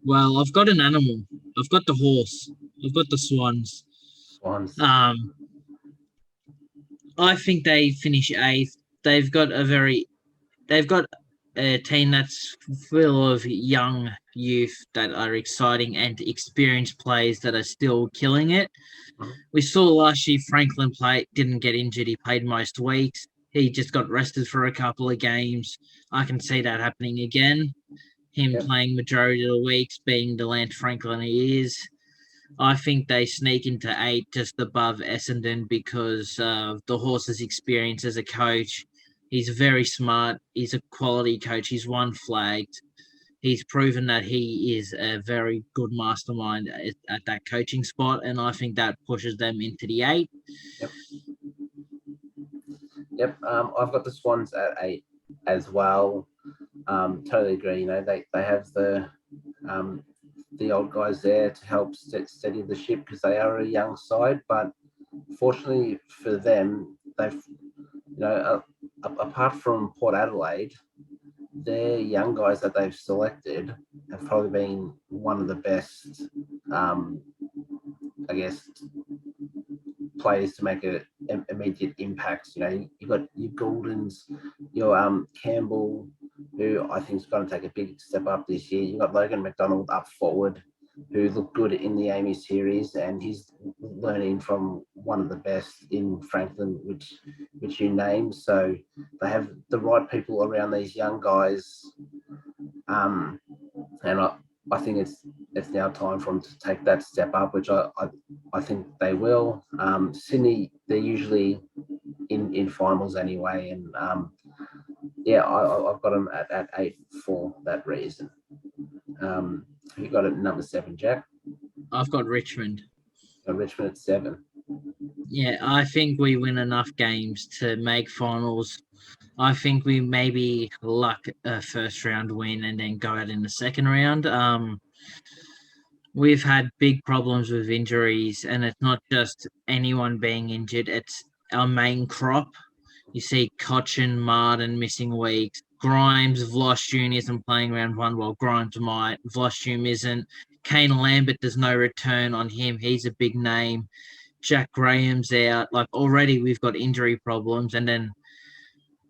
Well, I've got an animal. I've got the horse. I've got the Swans. Swans. I think they finish 8th. They've got a team that's full of young youth that are exciting and experienced players that are still killing it. Mhm. We saw last year Franklin didn't get injured. He played most weeks. He just got rested for a couple of games. I can see that happening again. Him playing majority of the weeks, being the Lance Franklin he is. I think they sneak into 8 just above Essendon because of the horse's experience as a coach. He's very smart. He's a quality coach. He's won flags. He's proven that he is a very good mastermind at that coaching spot, and I think that pushes them into the 8. Yep. I've got the Swans at 8 as well. Totally agree. They have the old guys there to help steady the ship, because they are a young side. But fortunately for them, they've apart from Port Adelaide, their young guys that they've selected have probably been one of the best, I guess, players to make an immediate impact. You've got your Gouldens, your Campbell, who I think is going to take a big step up this year. You've got Logan McDonald up forward, who looked good in the Amy series, and he's learning from one of the best in Franklin, which you named. So they have the right people around these young guys, and I think it's now time for them to take that step up, which I think they will. Sydney, they're usually in finals anyway, and I've got them at 8 for that reason. You got it number 7, Jack? I've got Richmond. Richmond at 7. Yeah, I think we win enough games to make finals. I think we maybe luck a first round win and then go out in the second round. We've had big problems with injuries, and it's not just anyone being injured, it's our main crop. You see Cochin, Martin missing weeks. Grimes, Vloss Jr. isn't playing round 1, while Grimes might. Vloss Jr. isn't. Kane Lambert, there's no return on him. He's a big name. Jack Graham's out. Like, already we've got injury problems. And then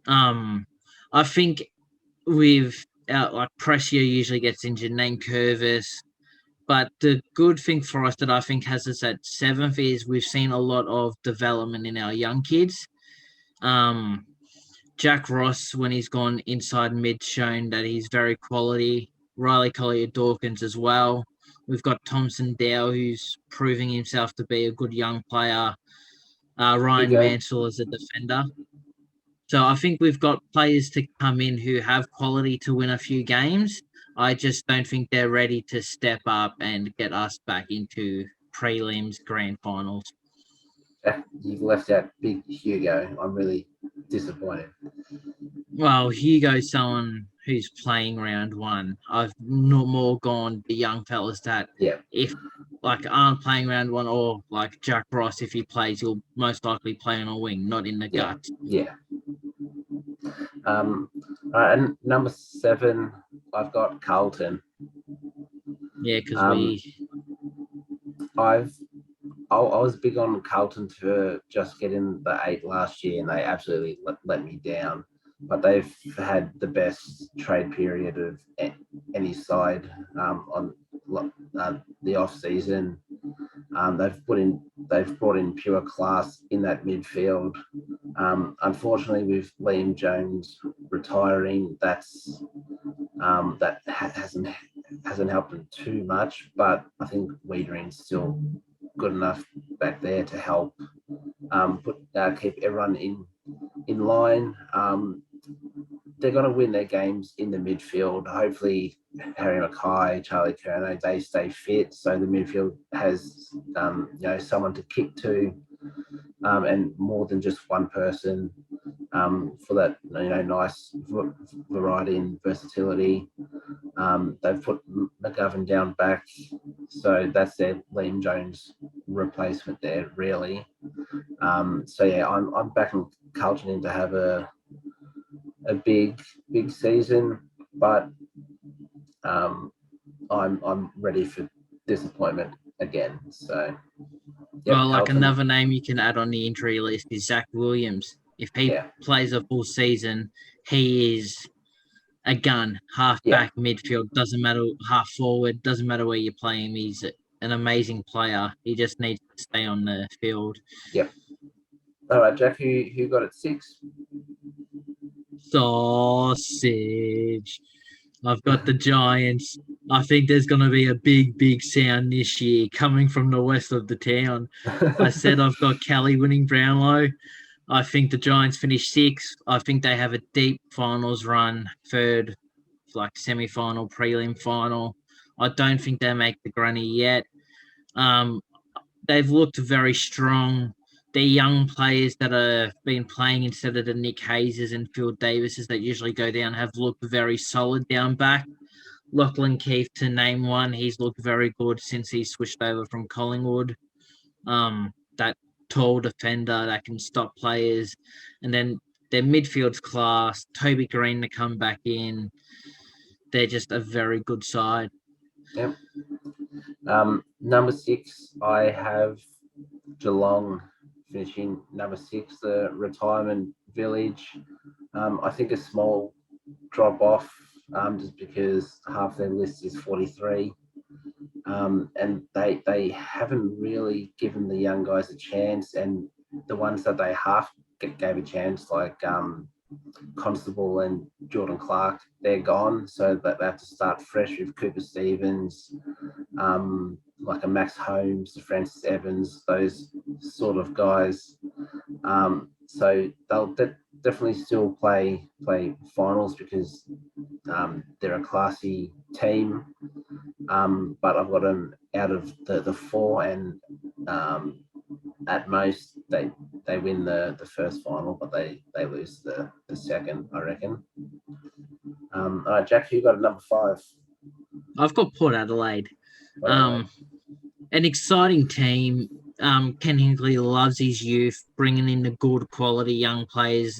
I think Pressio usually gets injured, Name Curvis. But the good thing for us that I think has us at 7th is we've seen a lot of development in our young kids. Jack Ross, when he's gone inside mid, shown that he's very quality. Riley Collier-Dawkins as well. We've got Thompson Dow, who's proving himself to be a good young player. Ryan Mansell as a defender. So I think we've got players to come in who have quality to win a few games. I just don't think they're ready to step up and get us back into prelims, grand finals. You've left out big Hugo. I'm really disappointed. Well, Hugo's someone who's playing round 1. I've no more gone the young fellas that if aren't playing round 1, or like Jack Ross, if he plays, he'll most likely play on a wing, not in the gut. Yeah. And number 7, I've got Carlton. Yeah, because I was big on Carlton for just getting the 8 last year, and they absolutely let me down. But they've had the best trade period of any side on the off season. They've brought in pure class in that midfield. Unfortunately, with Liam Jones retiring, that hasn't helped them too much. But I think Wiedering's still good enough back there to help keep everyone in line. they're going to win their games in the midfield. Hopefully, Harry Mackay, Charlie Curnow, they stay fit, so the midfield has someone to kick to, and more than just one person, for that nice variety and versatility. They've put McGovern down back, so that's their Liam Jones replacement there, really. So yeah, I'm backing Carlton in to have a big season, but I'm ready for disappointment again. So yep, Well, like Carlton, another name you can add on the injury list is Zach Williams. If he plays a full season, he is a gun, half back, midfield, doesn't matter, half forward, doesn't matter where you play him. He's an amazing player. He just needs to stay on the field. Yep. All right, Jack, who got it 6? Sausage. I've got the Giants. I think there's going to be a big sound this year coming from the west of the town. I said I've got Kelly winning Brownlow. I think the Giants finish 6th. I think they have a deep finals run, third, like semi-final, prelim final. I don't think they make the granny yet. They've looked very strong. The young players that have been playing instead of the Nick Hayeses and Phil Davises that usually go down have looked very solid down back. Lachlan Keefe, to name one, he's looked very good since he switched over from Collingwood. That tall defender that can stop players. And then their midfield's class, Toby Green to come back in. They're just a very good side. Yep. Number 6, I have Geelong finishing number 6, the retirement village. I think a small drop off, just because half their list is 43. And they haven't really given the young guys a chance, and the ones that they half gave a chance, like Constable and Jordan Clark, they're gone, so that they have to start fresh with Cooper Stevens, like a Max Holmes, Francis Evans, those sort of guys. So they'll definitely still play finals because they're a classy team. But I've got them out of the 4, and at most they win the first final, but they lose the second, I reckon. All right, Jack, you got a number 5. I've got Port Adelaide. An exciting team. Ken Hinkley loves his youth, bringing in the good quality young players,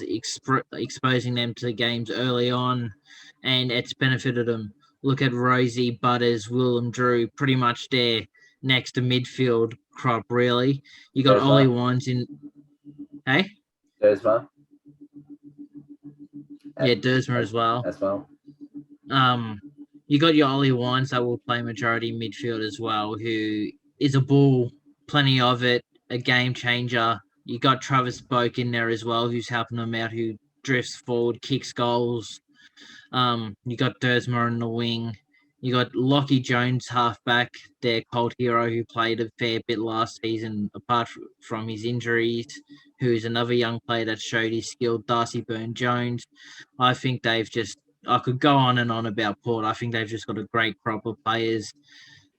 exposing them to the games early on, and it's benefited them. Look at Rosie, Butters, Willem Drew, pretty much their next to midfield crop, really. You got Ollie Wines in... Hey? Dersma. Yeah, Dersma as well. You got your Ollie Wines that will play majority midfield as well, who is a bull, plenty of it, a game changer. You got Travis Boak in there as well, who's helping them out, who drifts forward, kicks goals. You got Dersma in the wing. You got Lockie Jones, halfback, their cult hero, who played a fair bit last season, apart from his injuries, who's another young player that showed his skill, Darcy Byrne-Jones. I think they've just... I could go on and on about Port. I think they've just got a great crop of players.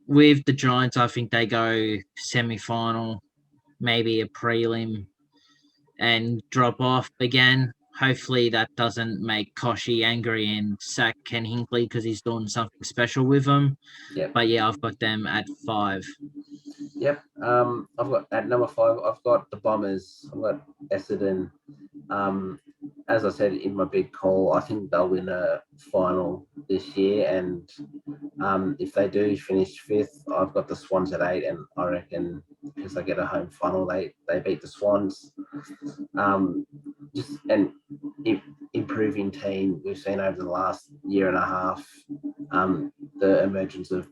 With the Giants, I think they go semi-final, maybe a prelim, and drop off again. Hopefully that doesn't make Koshy angry and sack Ken Hinkley because he's doing something special with them. Yep. But yeah, I've got them at 5. Yep. I've got at number 5, I've got the Bombers. I've got Essendon. As I said in my big call, I think they'll win a final this year, and if they do finish 5th, I've got the Swans at 8, and I reckon because they get a home final, they beat the Swans. Just an improving team we've seen over the last year and a half. The emergence of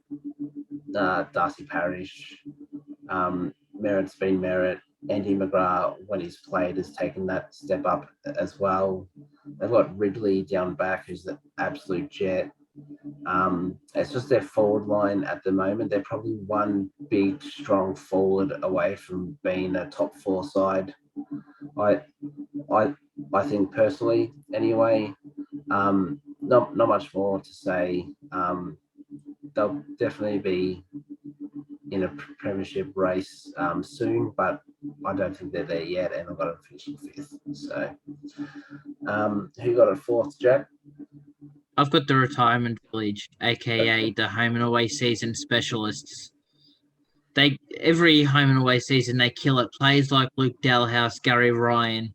Darcy Parish, Merritt's been Merritt. Andy McGrath, when he's played, has taken that step up as well. They've got Ridley down back, who's the absolute jet. It's just their forward line at the moment. They're probably one big, strong forward away from being a top 4 side. I think personally, anyway. Not much more to say. They'll definitely be in a premiership race soon, but I don't think they're there yet, and I've got them finishing 5th. So, who got it 4th, Jack? I've got the Retirement Village, aka the home and away season specialists. Every home and away season they kill it. Players like Luke Dalhouse, Gary Rowan,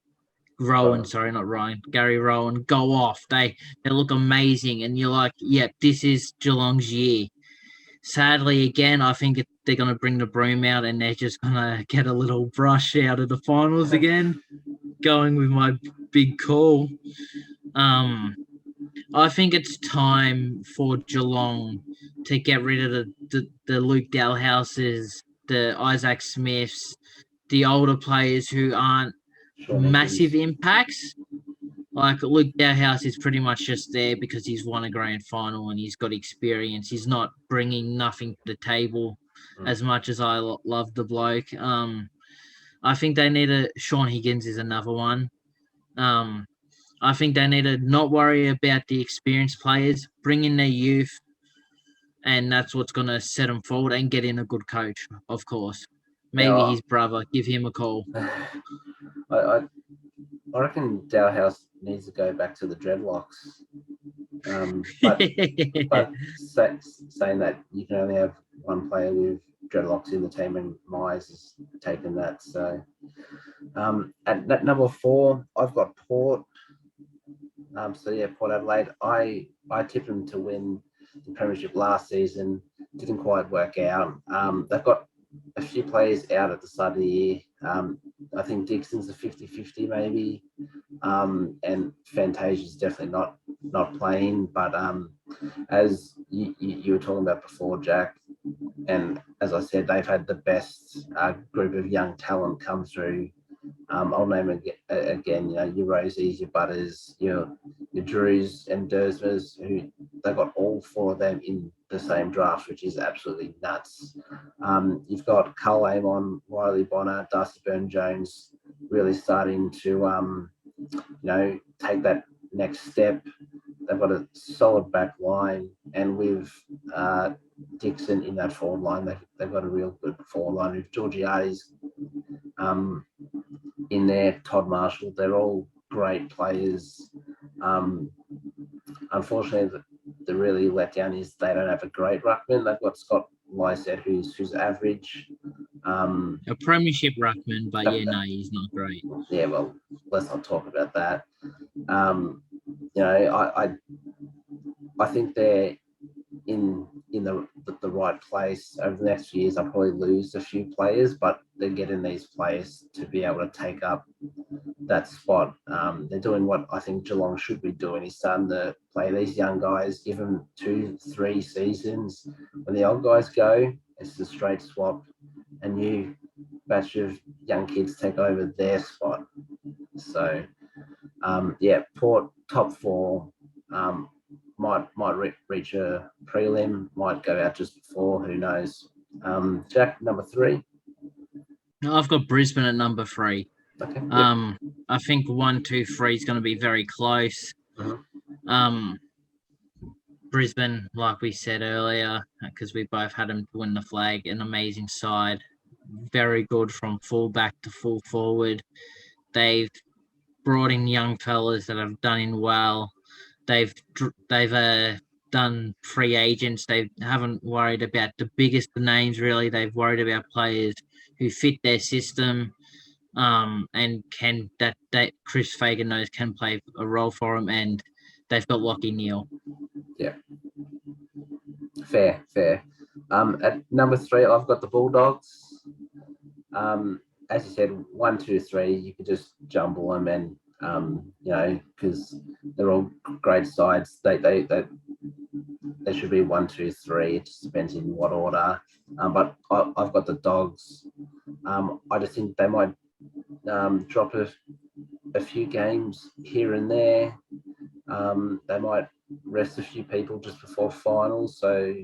Gary Rowan go off. They look amazing, and you're like, yep, this is Geelong's year. Sadly, again, I think they're going to bring the broom out, and they're just going to get a little brush out of the finals again. Going with my big call. I think it's time for Geelong to get rid of the Luke Dalhouses, the Isaac Smiths, the older players who aren't massive impacts. Like Luke Dalhouse is pretty much just there because he's won a grand final and he's got experience. He's not bringing nothing to the table as much as I love the bloke. I think they need Sean Higgins is another one. I think they need to not worry about the experienced players, bring in their youth, and that's what's going to set them forward, and get in a good coach, of course. Maybe his brother, give him a call. I reckon Dalhouse needs to go back to the dreadlocks. But saying that you can only have one player with dreadlocks in the team, and Myers has taken that. So at number 4, I've got Port. Port Adelaide. I tipped them to win the premiership last season. Didn't quite work out. They've got a few players out at the start of the year. I think Dixon's a 50-50 maybe, and Fantasia's definitely not playing. But as you were talking about before, Jack, and as I said, they've had the best group of young talent come through. I'll name again, your Rosies, your Butters, your Drews and Dersmers, who they've got all 4 of them in the same draft, which is absolutely nuts. You've got Carl Amon, Riley Bonner, Darcy Byrne-Jones really starting to, take that next step. They've got a solid back line, and with Dixon in that forward line, they've got a real good forward line. With Georgiades in there, Todd Marshall, they're all great players. Unfortunately, the really letdown is they don't have a great ruckman. They've got Scott Lycett, who's average. A premiership ruckman, but he's not great. Yeah, well, let's not talk about that. I think they're in the right place. Over the next few years, I'll probably lose a few players, but they're getting these players to be able to take up that spot. They're doing what I think Geelong should be doing, is starting to play these young guys, give them 2-3 seasons. When the old guys go, it's a straight swap. A new batch of young kids take over their spot. So, Port top 4 might reach a prelim, might go out just before, who knows. Jack, number 3. I've got Brisbane at number 3. Okay. I think 1, 2, 3 is going to be very close. Brisbane, like we said earlier, because we both had them to win the flag, an amazing side, very good from full back to full forward. They've brought in young fellas that have done in well. They've done free agents. They haven't worried about the biggest names, really. They've worried about players who fit their system, and that Chris Fagan knows can play a role for them, and they've got Lockie Neal. Yeah. Fair. At number 3, I've got the Bulldogs. As you said, 1, 2, 3, you could just jumble them, and because they're all great sides. They should be 1, 2, 3. It just depends in what order. But I've got the Dogs. I just think they might drop a few games here and there. They might rest a few people just before finals, so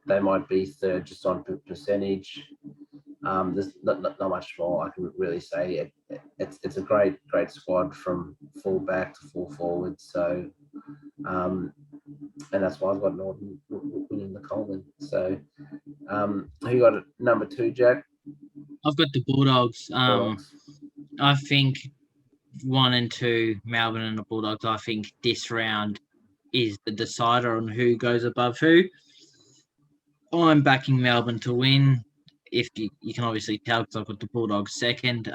they might be 3rd just on percentage. There's not much more I can really say. It's a great squad from full back to full forward. So, and that's why I've got Norton winning the Coleman. So, who got it? Number 2, Jack? I've got the Bulldogs. Bulldogs. I think 1 and 2, Melbourne and the Bulldogs. I think this round is the decider on who goes above who. I'm backing Melbourne to win. If you can obviously tell, because I've got the Bulldogs second.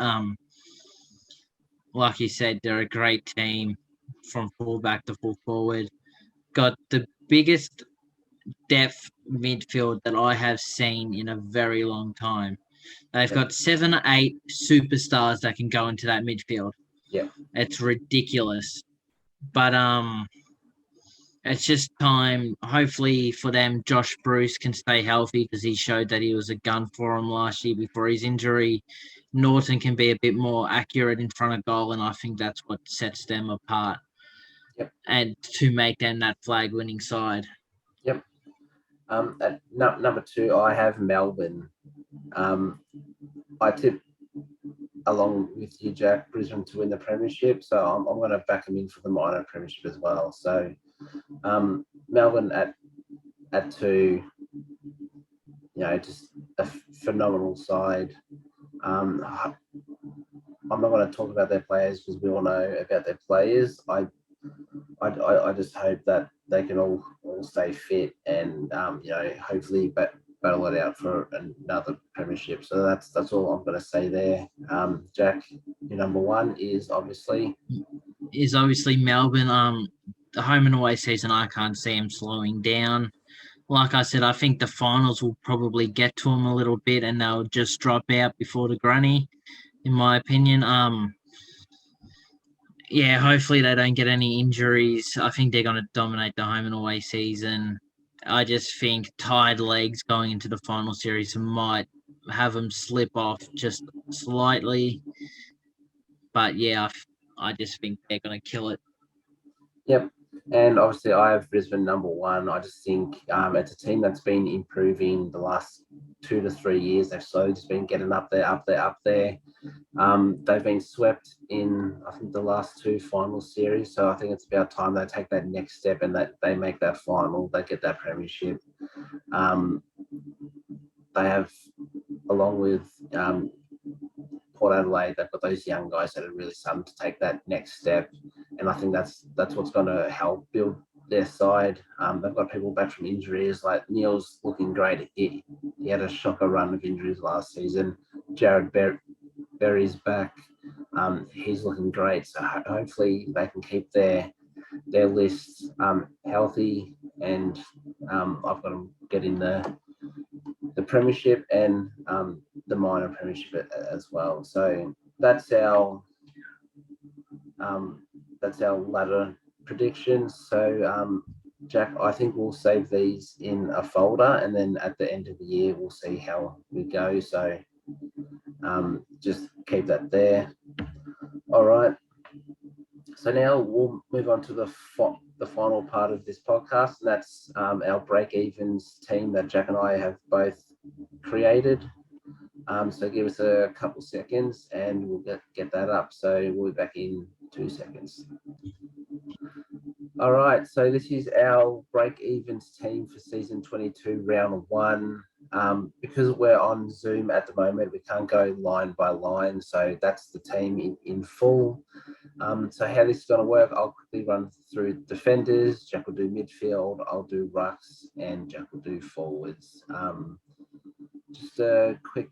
Like you said, they're a great team from full back to full forward. Got the biggest depth midfield that I have seen in a very long time. They've got 7 or 8 superstars that can go into that midfield. Yeah. It's ridiculous. But it's just time, hopefully for them, Josh Bruce can stay healthy because he showed that he was a gun for him last year before his injury. Norton can be a bit more accurate in front of goal, and I think that's what sets them apart. Yep. And to make them that flag-winning side. Yep. At number 2, I have Melbourne. I tip, along with you, Jack, Brisbane to win the premiership. So I'm going to back them in for the minor premiership as well. So Melbourne at 2, just a phenomenal side. I'm not going to talk about their players because we all know about their players. I just hope that they can all stay fit and hopefully battle it out for another premiership. So that's all I'm going to say there. Jack, your number 1 is obviously Melbourne. The home and away season, I can't see him slowing down. Like I said, I think the finals will probably get to them a little bit, and they'll just drop out before the granny, in my opinion. Yeah, hopefully they don't get any injuries. I think they're going to dominate the home and away season. I just think tired legs going into the final series might have them slip off just slightly. But yeah, I just think they're going to kill it. Yep. And obviously I have Brisbane number 1. I just think it's a team that's been improving the last 2 to 3 years. They've slowly just been getting up there. They've been swept in, I think, the last 2 final series. So I think it's about time they take that next step and that they make that final, they get that premiership. They have, along with Port Adelaide, they've got those young guys that are really starting to take that next step. And I think that's what's going to help build their side. They've got people back from injuries, like Neil's looking great. He had a shocker run of injuries last season. Jared Berry's back. He's looking great. So hopefully they can keep their list healthy, and I've got them getting the premiership and the minor premiership as well. So that's our ladder predictions. So Jack, I think we'll save these in a folder, and then at the end of the year we'll see how we go. So just keep that there. All right. So now we'll move on to the final part of this podcast, and that's our Breakevens team that Jack and I have both created. So give us a couple seconds and we'll get that up. So we'll be back in 2 seconds. All right, so this is our Breakevens team for season 22, round 1. Because we're on Zoom at the moment, we can't go line by line. So that's the team in full. So how this is going to work, I'll quickly run through defenders. Jack will do midfield, I'll do rucks, and Jack will do forwards. Just a quick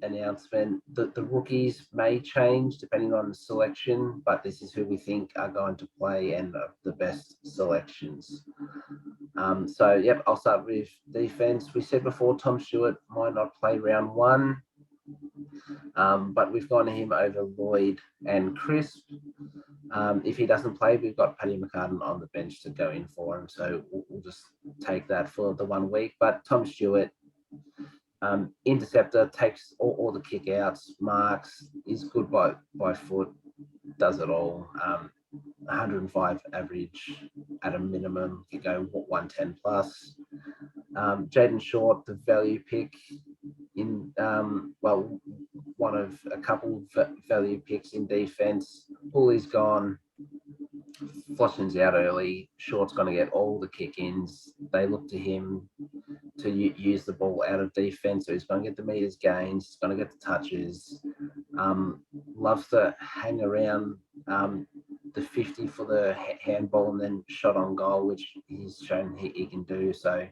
announcement. The rookies may change depending on the selection, but this is who we think are going to play and the best selections. So, yep, I'll start with defense. We said before Tom Stewart might not play round 1, but we've gone to him over Lloyd and Crisp. If he doesn't play, we've got Paddy McCartan on the bench to go in for him. So we'll just take that for the 1 week. But Tom Stewart, interceptor, takes all the kick outs, marks, is good by foot, does it all. 105 average at a minimum, you go 110 plus. Jaden Short, the value pick, well, one of a couple value picks in defense. Bully's gone. Flossman's out early. Short's going to get all the kick-ins. They look to him to use the ball out of defense, so he's going to get the meters gains. He's going to get the touches. Loves to hang around the 50 for the handball and then shot on goal, which he's shown he can do. So,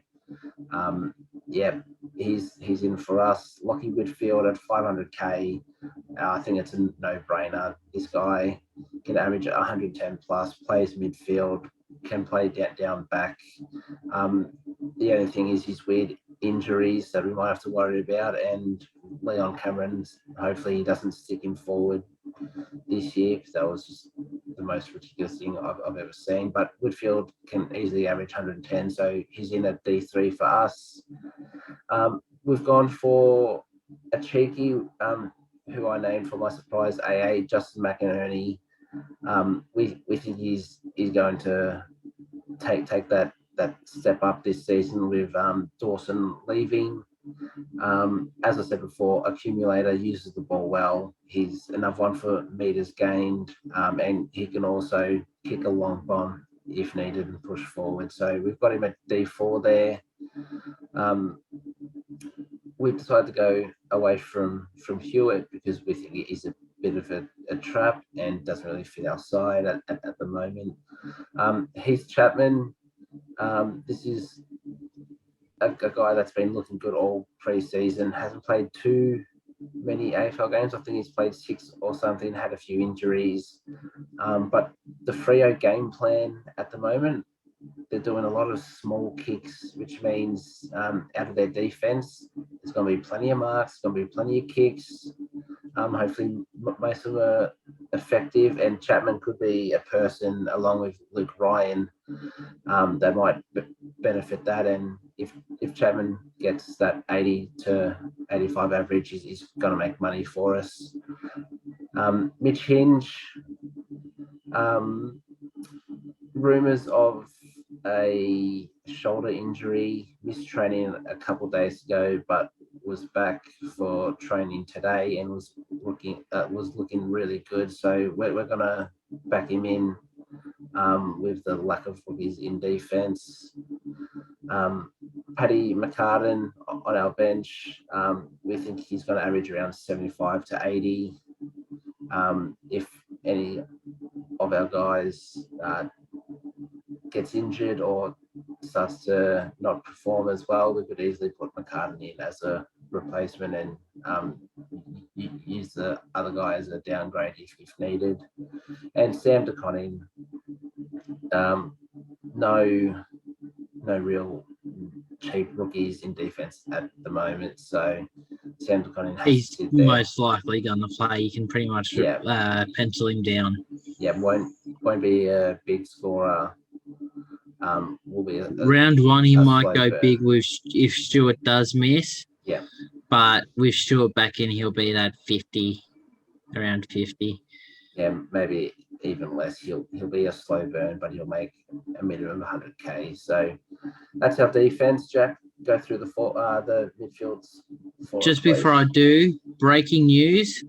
he's in for us. Lockie Whitfield at 500k. I think it's a no-brainer. This guy can average 110 plus, plays midfield, can play down back. The only thing is his weird injuries that we might have to worry about, and Leon Cameron's, hopefully he doesn't stick him forward this year, because that was just the most ridiculous thing I've ever seen. But Whitfield can easily average 110, so he's in at D3 for us. We've gone for a cheeky, who I named for my surprise, AA, Justin McInerney. We think he's going to take that step up this season with Dawson leaving. As I said before, accumulator, uses the ball well. He's another one for meters gained, and he can also kick a long bomb if needed and push forward. So we've got him at D4 there. We've decided to go away from Hewitt because we think he's a bit of a trap and doesn't really fit our side at the moment. Heath Chapman, this is a guy that's been looking good all pre-season, hasn't played too many AFL games. I think he's played 6 or something, had a few injuries. But the Freo game plan at the moment, they're doing a lot of small kicks, which means out of their defense, there's going to be plenty of marks, going to be plenty of kicks. Hopefully most of them are effective, and Chapman could be a person along with Luke Ryan that might benefit that. And if Chapman gets that 80 to 85 average, he's going to make money for us. Mitch Hinge, rumours of a shoulder injury, missed training a couple of days ago, but was back for training today and was looking really good. So we're going to back him in with the lack of rookies in defence. Paddy McCartan on our bench, we think he's going to average around 75 to 80. If any of our guys gets injured or starts to not perform as well, we could easily put McCartan in as a replacement and use the other guy as a downgrade if needed. And Sam DeConning, no real cheap rookies in defence at the moment, so Sam DeConning has he's to sit there. Most likely going to play. You can pretty much pencil him down. Yeah, won't be a big scorer. Will be round one. He might go burn. big with if Stewart does miss. Yeah, but with Stewart back in, he'll be that 50, around 50. Yeah, maybe even less. He'll be a slow burn, but he'll make a minimum of 100k. So that's our defense. Jack, go through the midfields. Just before I do, breaking news: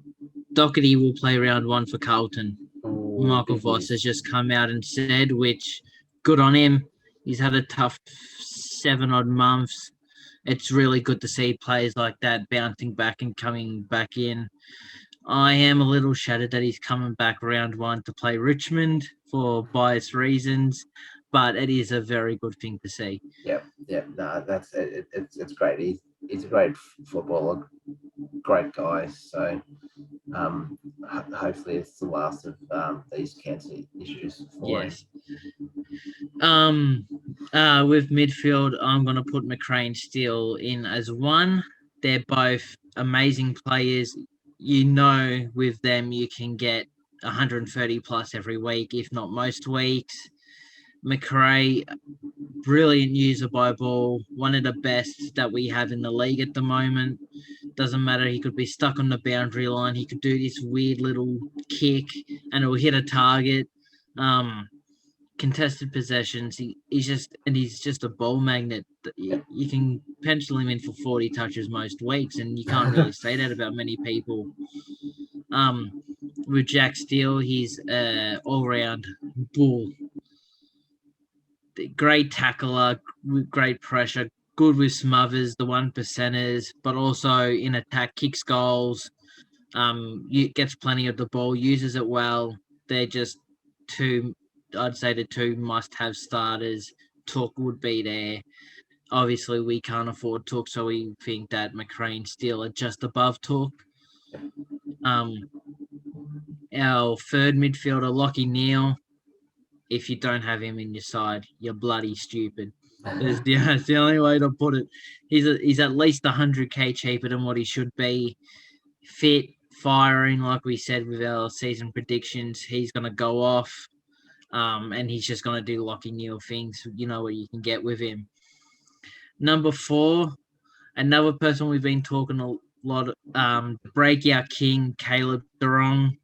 Doherty will play round one for Carlton. Ooh, Michael Voss has just come out and said, which good on him. He's had a tough 7-odd months. It's really good to see players like that bouncing back and coming back in. I am a little shattered that he's coming back round one to play Richmond for biased reasons, but it is a very good thing to see. Yeah. No, that's it. It's great. He's a great footballer, great guy. So hopefully it's the last of these cancer issues for him. With midfield, I'm going to put McRae and Steele in as one. They're both amazing players. You know, with them, you can get 130 plus every week, if not most weeks. McRae, brilliant user by ball, one of the best that we have in the league at the moment. Doesn't matter, he could be stuck on the boundary line. He could do this weird little kick and it will hit a target. contested possessions. He's just a ball magnet. You can pencil him in for 40 touches most weeks, and you can't really say that about many people. With Jack Steele, he's all-round bull. Great tackler, with great pressure, good with smothers, the 1%ers, but also in attack, kicks goals. Gets plenty of the ball, uses it well. They're just I'd say the two must-have starters. Took would be there. Obviously, we can't afford Took, so we think that McRae Steele are just above Took. Our third midfielder, Lockie Neal. If you don't have him in your side, you're bloody stupid. It's the only way to put it. He's at least 100k cheaper than what he should be. Fit, firing, like we said with our season predictions. He's going to go off, and he's just going to do Lockie Neal things. You know what you can get with him. Number 4, another person we've been talking a lot. Breakout King, Caleb Durong.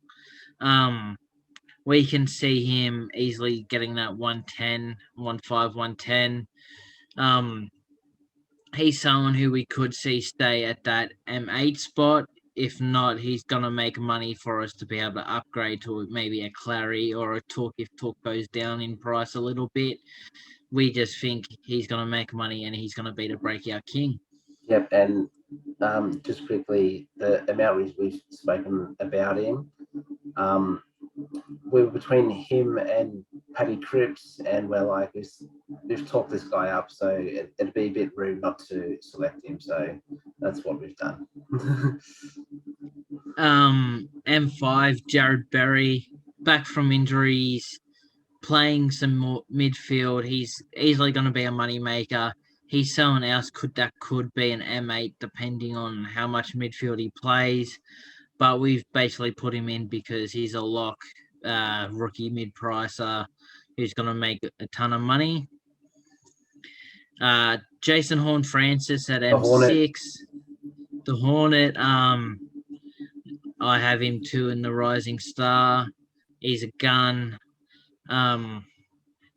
We can see him easily getting that 110, 110. He's someone who we could see stay at that M8 spot. If not, he's going to make money for us to be able to upgrade to maybe a Clary or a Took if Took goes down in price a little bit. We just think he's going to make money and he's going to be the breakout king. Yep, and just quickly, the amount we've spoken about him, we're between him and Paddy Cripps, and we're like, we've talked this guy up, so it'd be a bit rude not to select him. So that's what we've done. M5, Jared Berry, back from injuries, playing some more midfield. He's easily going to be a money maker. He's someone else that could be an M8 depending on how much midfield he plays. But we've basically put him in because he's a lock rookie mid-pricer who's going to make a ton of money. Jason Horne-Francis at M6. The Hornet. I have him too in the Rising Star. He's a gun.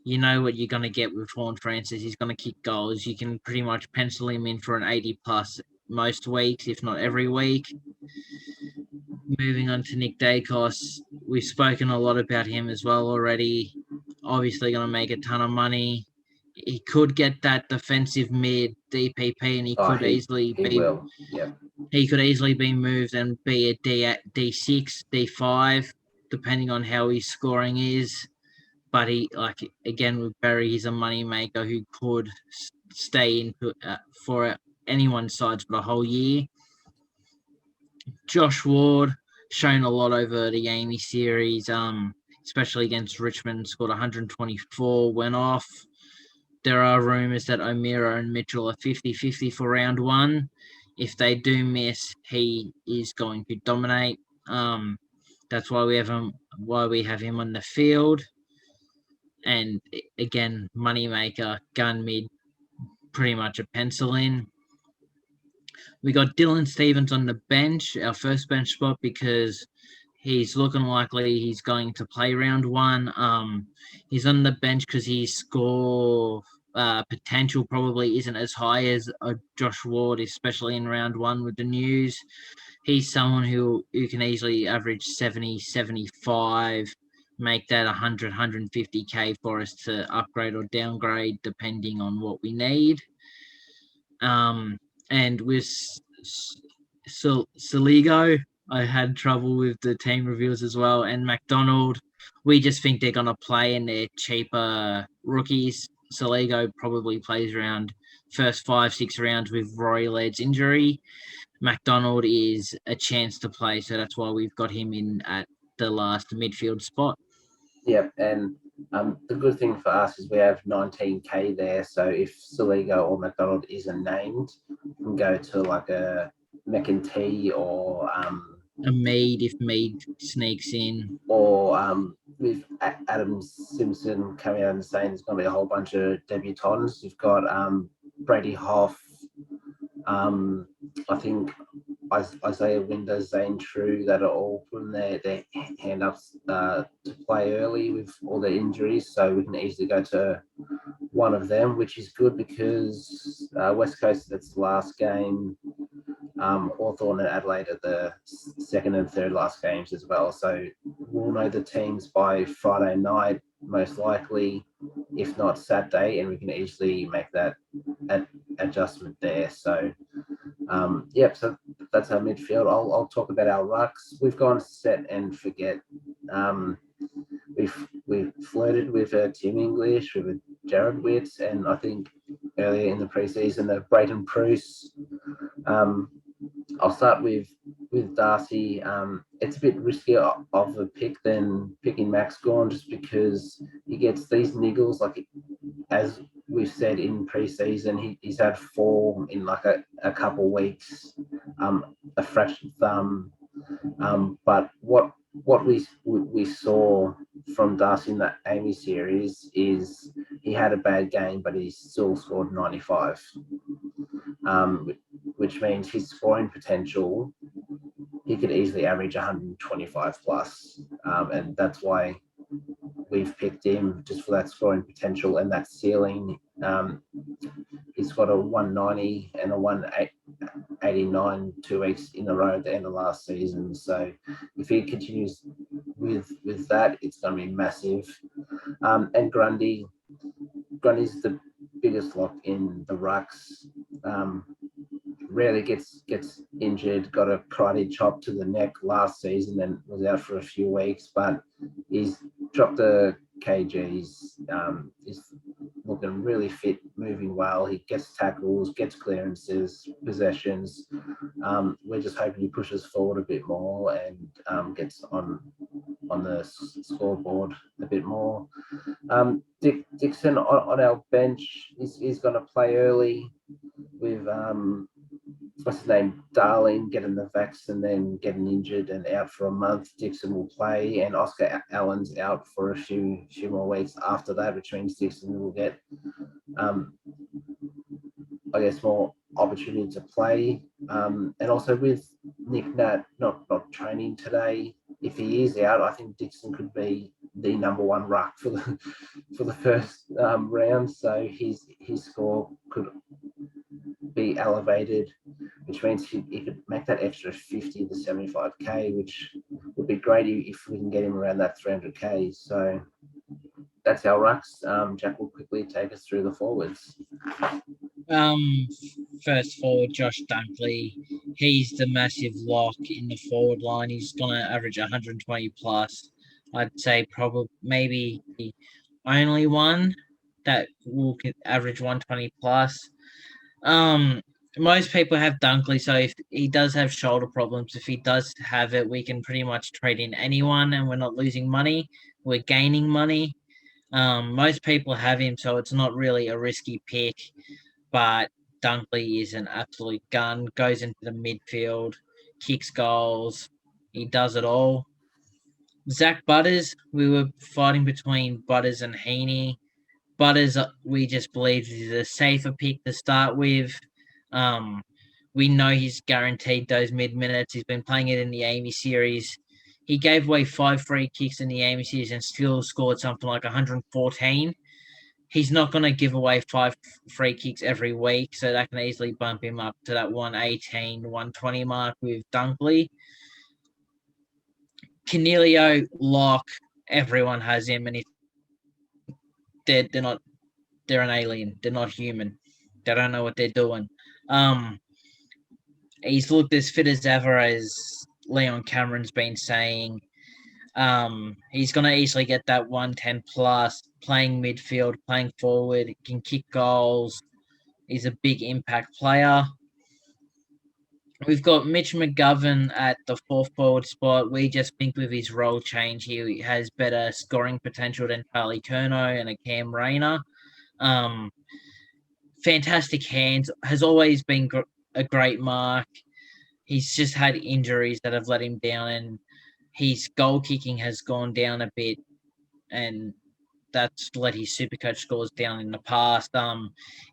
You know what you're going to get with Horne-Francis. He's going to kick goals. You can pretty much pencil him in for an 80+ most weeks, if not every week. Moving on to Nick Dacos. We've spoken a lot about him as well already. Obviously going to make a ton of money. He could get that defensive mid DPP, and he could easily be moved and be a D6, D5, depending on how his scoring is. But again, with Barry, he's a money maker who could stay in for anyone's sides for the whole year. Josh Ward, shown a lot over the Amy series, especially against Richmond, scored 124, went off. There are rumours that O'Meara and Mitchell are 50-50 for round 1. If they do miss, he is going to dominate. That's why we have him on the field. And again, moneymaker, gun mid, pretty much a pencil in. We got Dylan Stevens on the bench, our first bench spot, because he's looking likely he's going to play round 1. He's on the bench because his score potential probably isn't as high as Josh Ward, especially in round 1 with the news. He's someone who can easily average 70, 75, make that 100, 150k for us to upgrade or downgrade depending on what we need. And with Saligo, I had trouble with the team reviews as well, and McDonald, we just think they're going to play in their cheaper rookies. Saligo probably plays around first 5-6 rounds with Rory Laird's injury. McDonald is a chance to play, so that's why we've got him in at the last midfield spot. Yep, and the good thing for us is we have 19k there, so if Saligo or McDonald isn't named, we can go to like a McEntee or a Mead if Mead sneaks in, or with Adam Simpson coming out and saying there's going to be a whole bunch of debutants. You've got Brady Hoff. I think Isaiah Windows, Zane True, that are all putting their hand up to play early with all their injuries, so we can easily go to one of them, which is good because West Coast, that's the last game. Hawthorn and Adelaide are the second and third last games as well. So we'll know the teams by Friday night, most likely, if not Saturday, and we can easily make that adjustment there. So, so that's our midfield. I'll talk about our rucks. We've gone set and forget. We've flirted with Tim English, with Jared Witts, and I think earlier in the preseason, Brayton Pruce. I'll start with Darcy. It's a bit riskier of a pick than picking Max Gawn, just because he gets these niggles. Like, as we've said in preseason, he's had 4 in like a couple weeks, a fractured thumb. But what we saw from Darcy in that Amy series is he had a bad game, but he still scored 95. Which means his scoring potential, he could easily average 125 plus. And that's why we've picked him, just for that scoring potential and that ceiling. He's got a 190 and a 189 2 weeks in a row at the end of last season. So if he continues with that, it's going to be massive. And Grundy's the biggest lock in the rucks. Rarely gets injured, got a karate chop to the neck last season and was out for a few weeks, but he's dropped the kgs. He's looking really fit, moving well. He gets tackles, gets clearances, possessions. We're just hoping he pushes forward a bit more and gets on the scoreboard a bit more. Dixon on our bench is going to play early with what's his name, Darling, getting the vax and then getting injured and out for a month. Dixon will play, and Oscar Allen's out for a few more weeks after that, which means Dixon will get, I guess, more opportunity to play. And also with Nick Nat not training today, if he is out, I think Dixon could be the number 1 ruck for the first round. So his score could be elevated, which means he could make that extra 50 to 75k, which would be great if we can get him around that 300k. So that's our rucks. Jack will quickly take us through the forwards. First forward, Josh Dunkley. He's the massive lock in the forward line. He's going to average 120 plus. I'd say probably maybe the only one that will average 120 plus. Most people have Dunkley, so if he does have shoulder problems, if he does have it, we can pretty much trade in anyone and we're not losing money. We're gaining money. Most people have him, so it's not really a risky pick, but Dunkley is an absolute gun, goes into the midfield, kicks goals. He does it all. Zach Butters, we were fighting between Butters and Heaney. Butters, we just believe is a safer pick to start with. We know he's guaranteed those mid-minutes. He's been playing it in the Amy series. He gave away 5 free kicks in the Amy series and still scored something like 114. He's not going to give away 5 free kicks every week, so that can easily bump him up to that 118, 120 mark with Dunkley. Canelio, lock, everyone has him, and they're an alien. They're not human. They don't know what they're doing. He's looked as fit as ever, as Leon Cameron's been saying. He's going to easily get that 110 plus, playing midfield, playing forward, can kick goals. He's a big impact player. We've got Mitch McGovern at the 4th forward spot. We just think with his role change, he has better scoring potential than Charlie Curnow and a Cam Rayner. Fantastic hands, has always been a great mark. He's just had injuries that have let him down, and his goal kicking has gone down a bit, and that's let his Supercoach scores down in the past.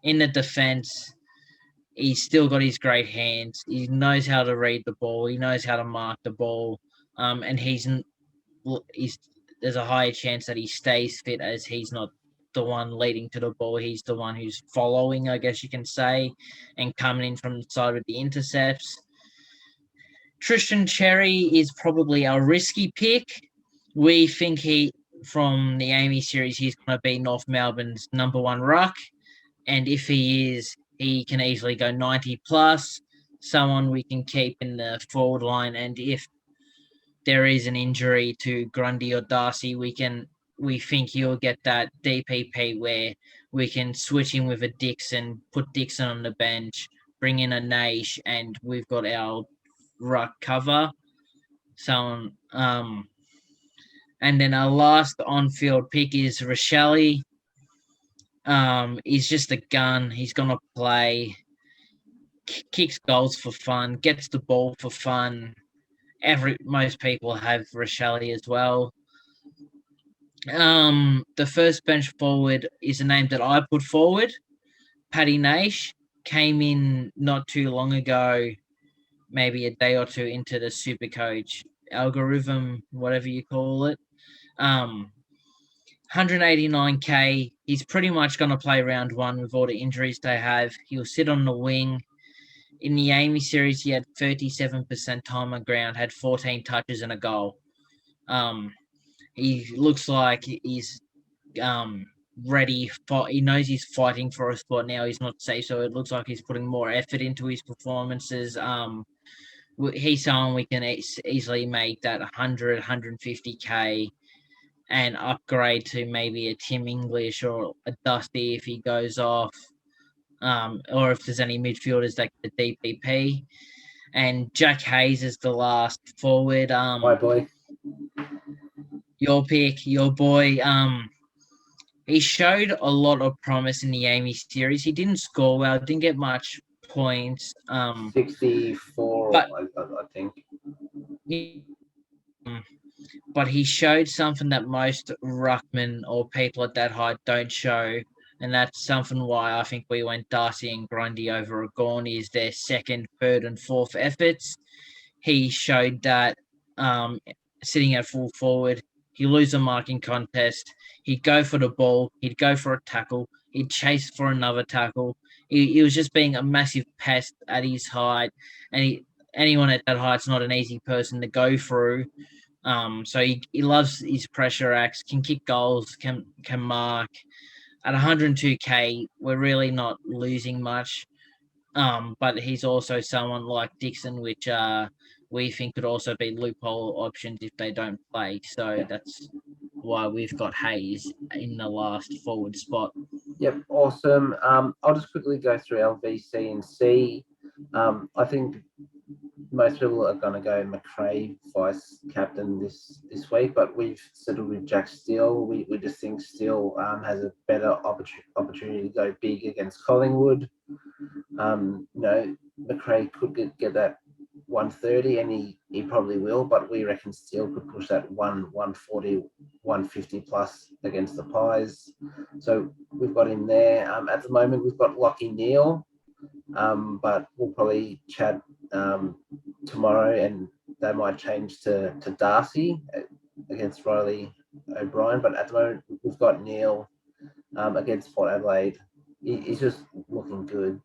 In the defense, he's still got his great hands. He knows how to read the ball. He knows how to mark the ball. And there's a higher chance that he stays fit, as he's not the one leading to the ball. He's the one who's following, I guess you can say, and coming in from the side with the intercepts. Tristan Cherry is probably our risky pick. We think from the Amy series, he's going to be North Melbourne's number one ruck. And if he is, he can easily go 90 plus. Someone we can keep in the forward line. And if there is an injury to Grundy or Darcy, we think he'll get that DPP where we can switch him with a Dixon, put Dixon on the bench, bring in a Naish, and we've got our ruck cover. So, and then our last on-field pick is Rochelle. He's just a gun. He's gonna play, kicks goals for fun, gets the ball for fun. Most people have Rochelle as well. The first bench forward is a name that I put forward. Paddy Naish came in not too long ago, maybe a day or two into the Supercoach algorithm, whatever you call it. 189k. He's pretty much going to play round one with all the injuries they have. He'll sit on the wing. In the Amy series, he had 37% time on ground, had 14 touches and a goal. He looks like he's ready. He knows he's fighting for a spot now. He's not safe, so it looks like he's putting more effort into his performances. He's someone we can easily make that 100, 150k and upgrade to maybe a Tim English or a Dusty if he goes off, or if there's any midfielders that get the DPP. And Jack Hayes is the last forward. My boy. Your pick, your boy. He showed a lot of promise in the Amy series. He didn't score well, didn't get much points. 64, but, I think. But he showed something that most ruckmen or people at that height don't show, and that's something why I think we went Darcy and Grundy over Agorni is their second, third, and fourth efforts. He showed that sitting at full forward, he'd lose a marking contest, he'd go for the ball, he'd go for a tackle, he'd chase for another tackle. He was just being a massive pest at his height, and anyone at that height's not an easy person to go through. So he loves his pressure acts, can kick goals, can mark. At 102k, we're really not losing much. But he's also someone like Dixon, which we think could also be loophole options if they don't play. So that's why we've got Hayes in the last forward spot. Yep, awesome. I'll just quickly go through LVC and C. I think most people are going to go McRae vice captain this week, but we've settled with Jack Steele. We just think Steele has a better opportunity to go big against Collingwood. McRae could get that 130, and he probably will, but we reckon Steele could push that 140, 150 plus against the Pies. So we've got him there. At the moment, we've got Lachie Neale, but we'll probably chat tomorrow, and they might change to Darcy against Riley O'Brien. But at the moment, we've got Neale against Port Adelaide. He's just looking good.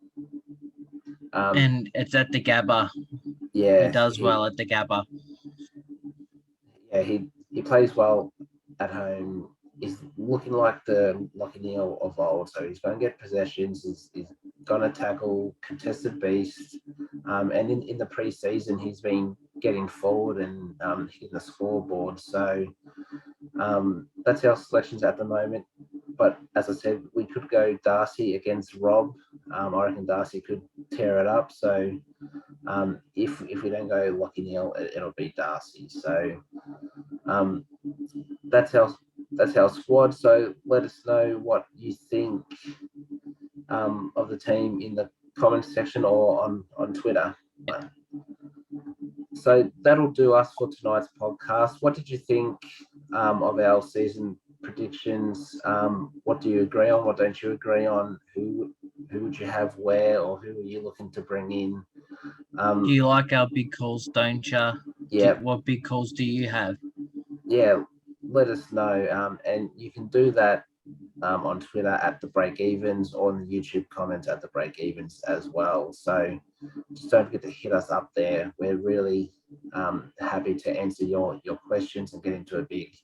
And it's at the Gabba. Yeah, he does well at the Gabba. Yeah, he plays well at home. He's looking like the Lachie Neale of old, so he's going to get possessions. He's going to tackle, contested beast. And in the pre-season, he's been getting forward and hitting the scoreboard. So that's our selections at the moment. But as I said, we could go Darcy against Rob. I reckon Darcy could tear it up. So if we don't go Lachie Neale, it'll be Darcy. So that's our squad. So let us know what you think of the team in the comments section or on Twitter. So that'll do us for tonight's podcast. What did you think of our season predictions? What do you agree on? What don't you agree on? Who who would you have where, or who are you looking to bring in? Do you like our big calls, don't you? Yeah, What big calls do you have? yeah, let us know. And you can do that on Twitter at the Breakevens, or in the YouTube comments at the Breakevens as well. So just don't forget to hit us up there. We're really happy to answer your questions and get into a big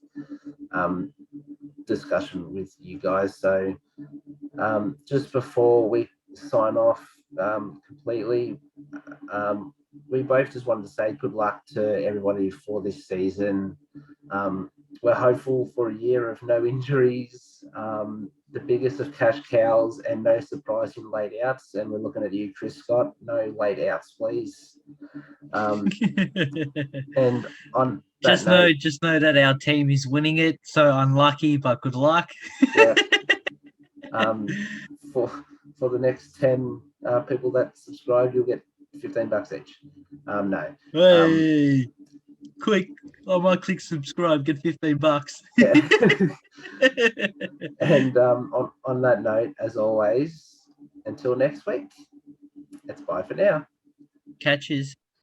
discussion with you guys. So just before we sign off completely, we both just wanted to say good luck to everybody for this season. We're hopeful for a year of no injuries, the biggest of cash cows, and no surprising late outs. And we're looking at you, Chris Scott. No late outs, please. And on that note, just know that our team is winning it. So unlucky, but good luck. yeah. For the next 10 people that subscribe, you'll get $15 each. No. Hey, quick! I might click subscribe, get $15. Yeah. And on that note, as always, until next week, it's bye for now. Catches.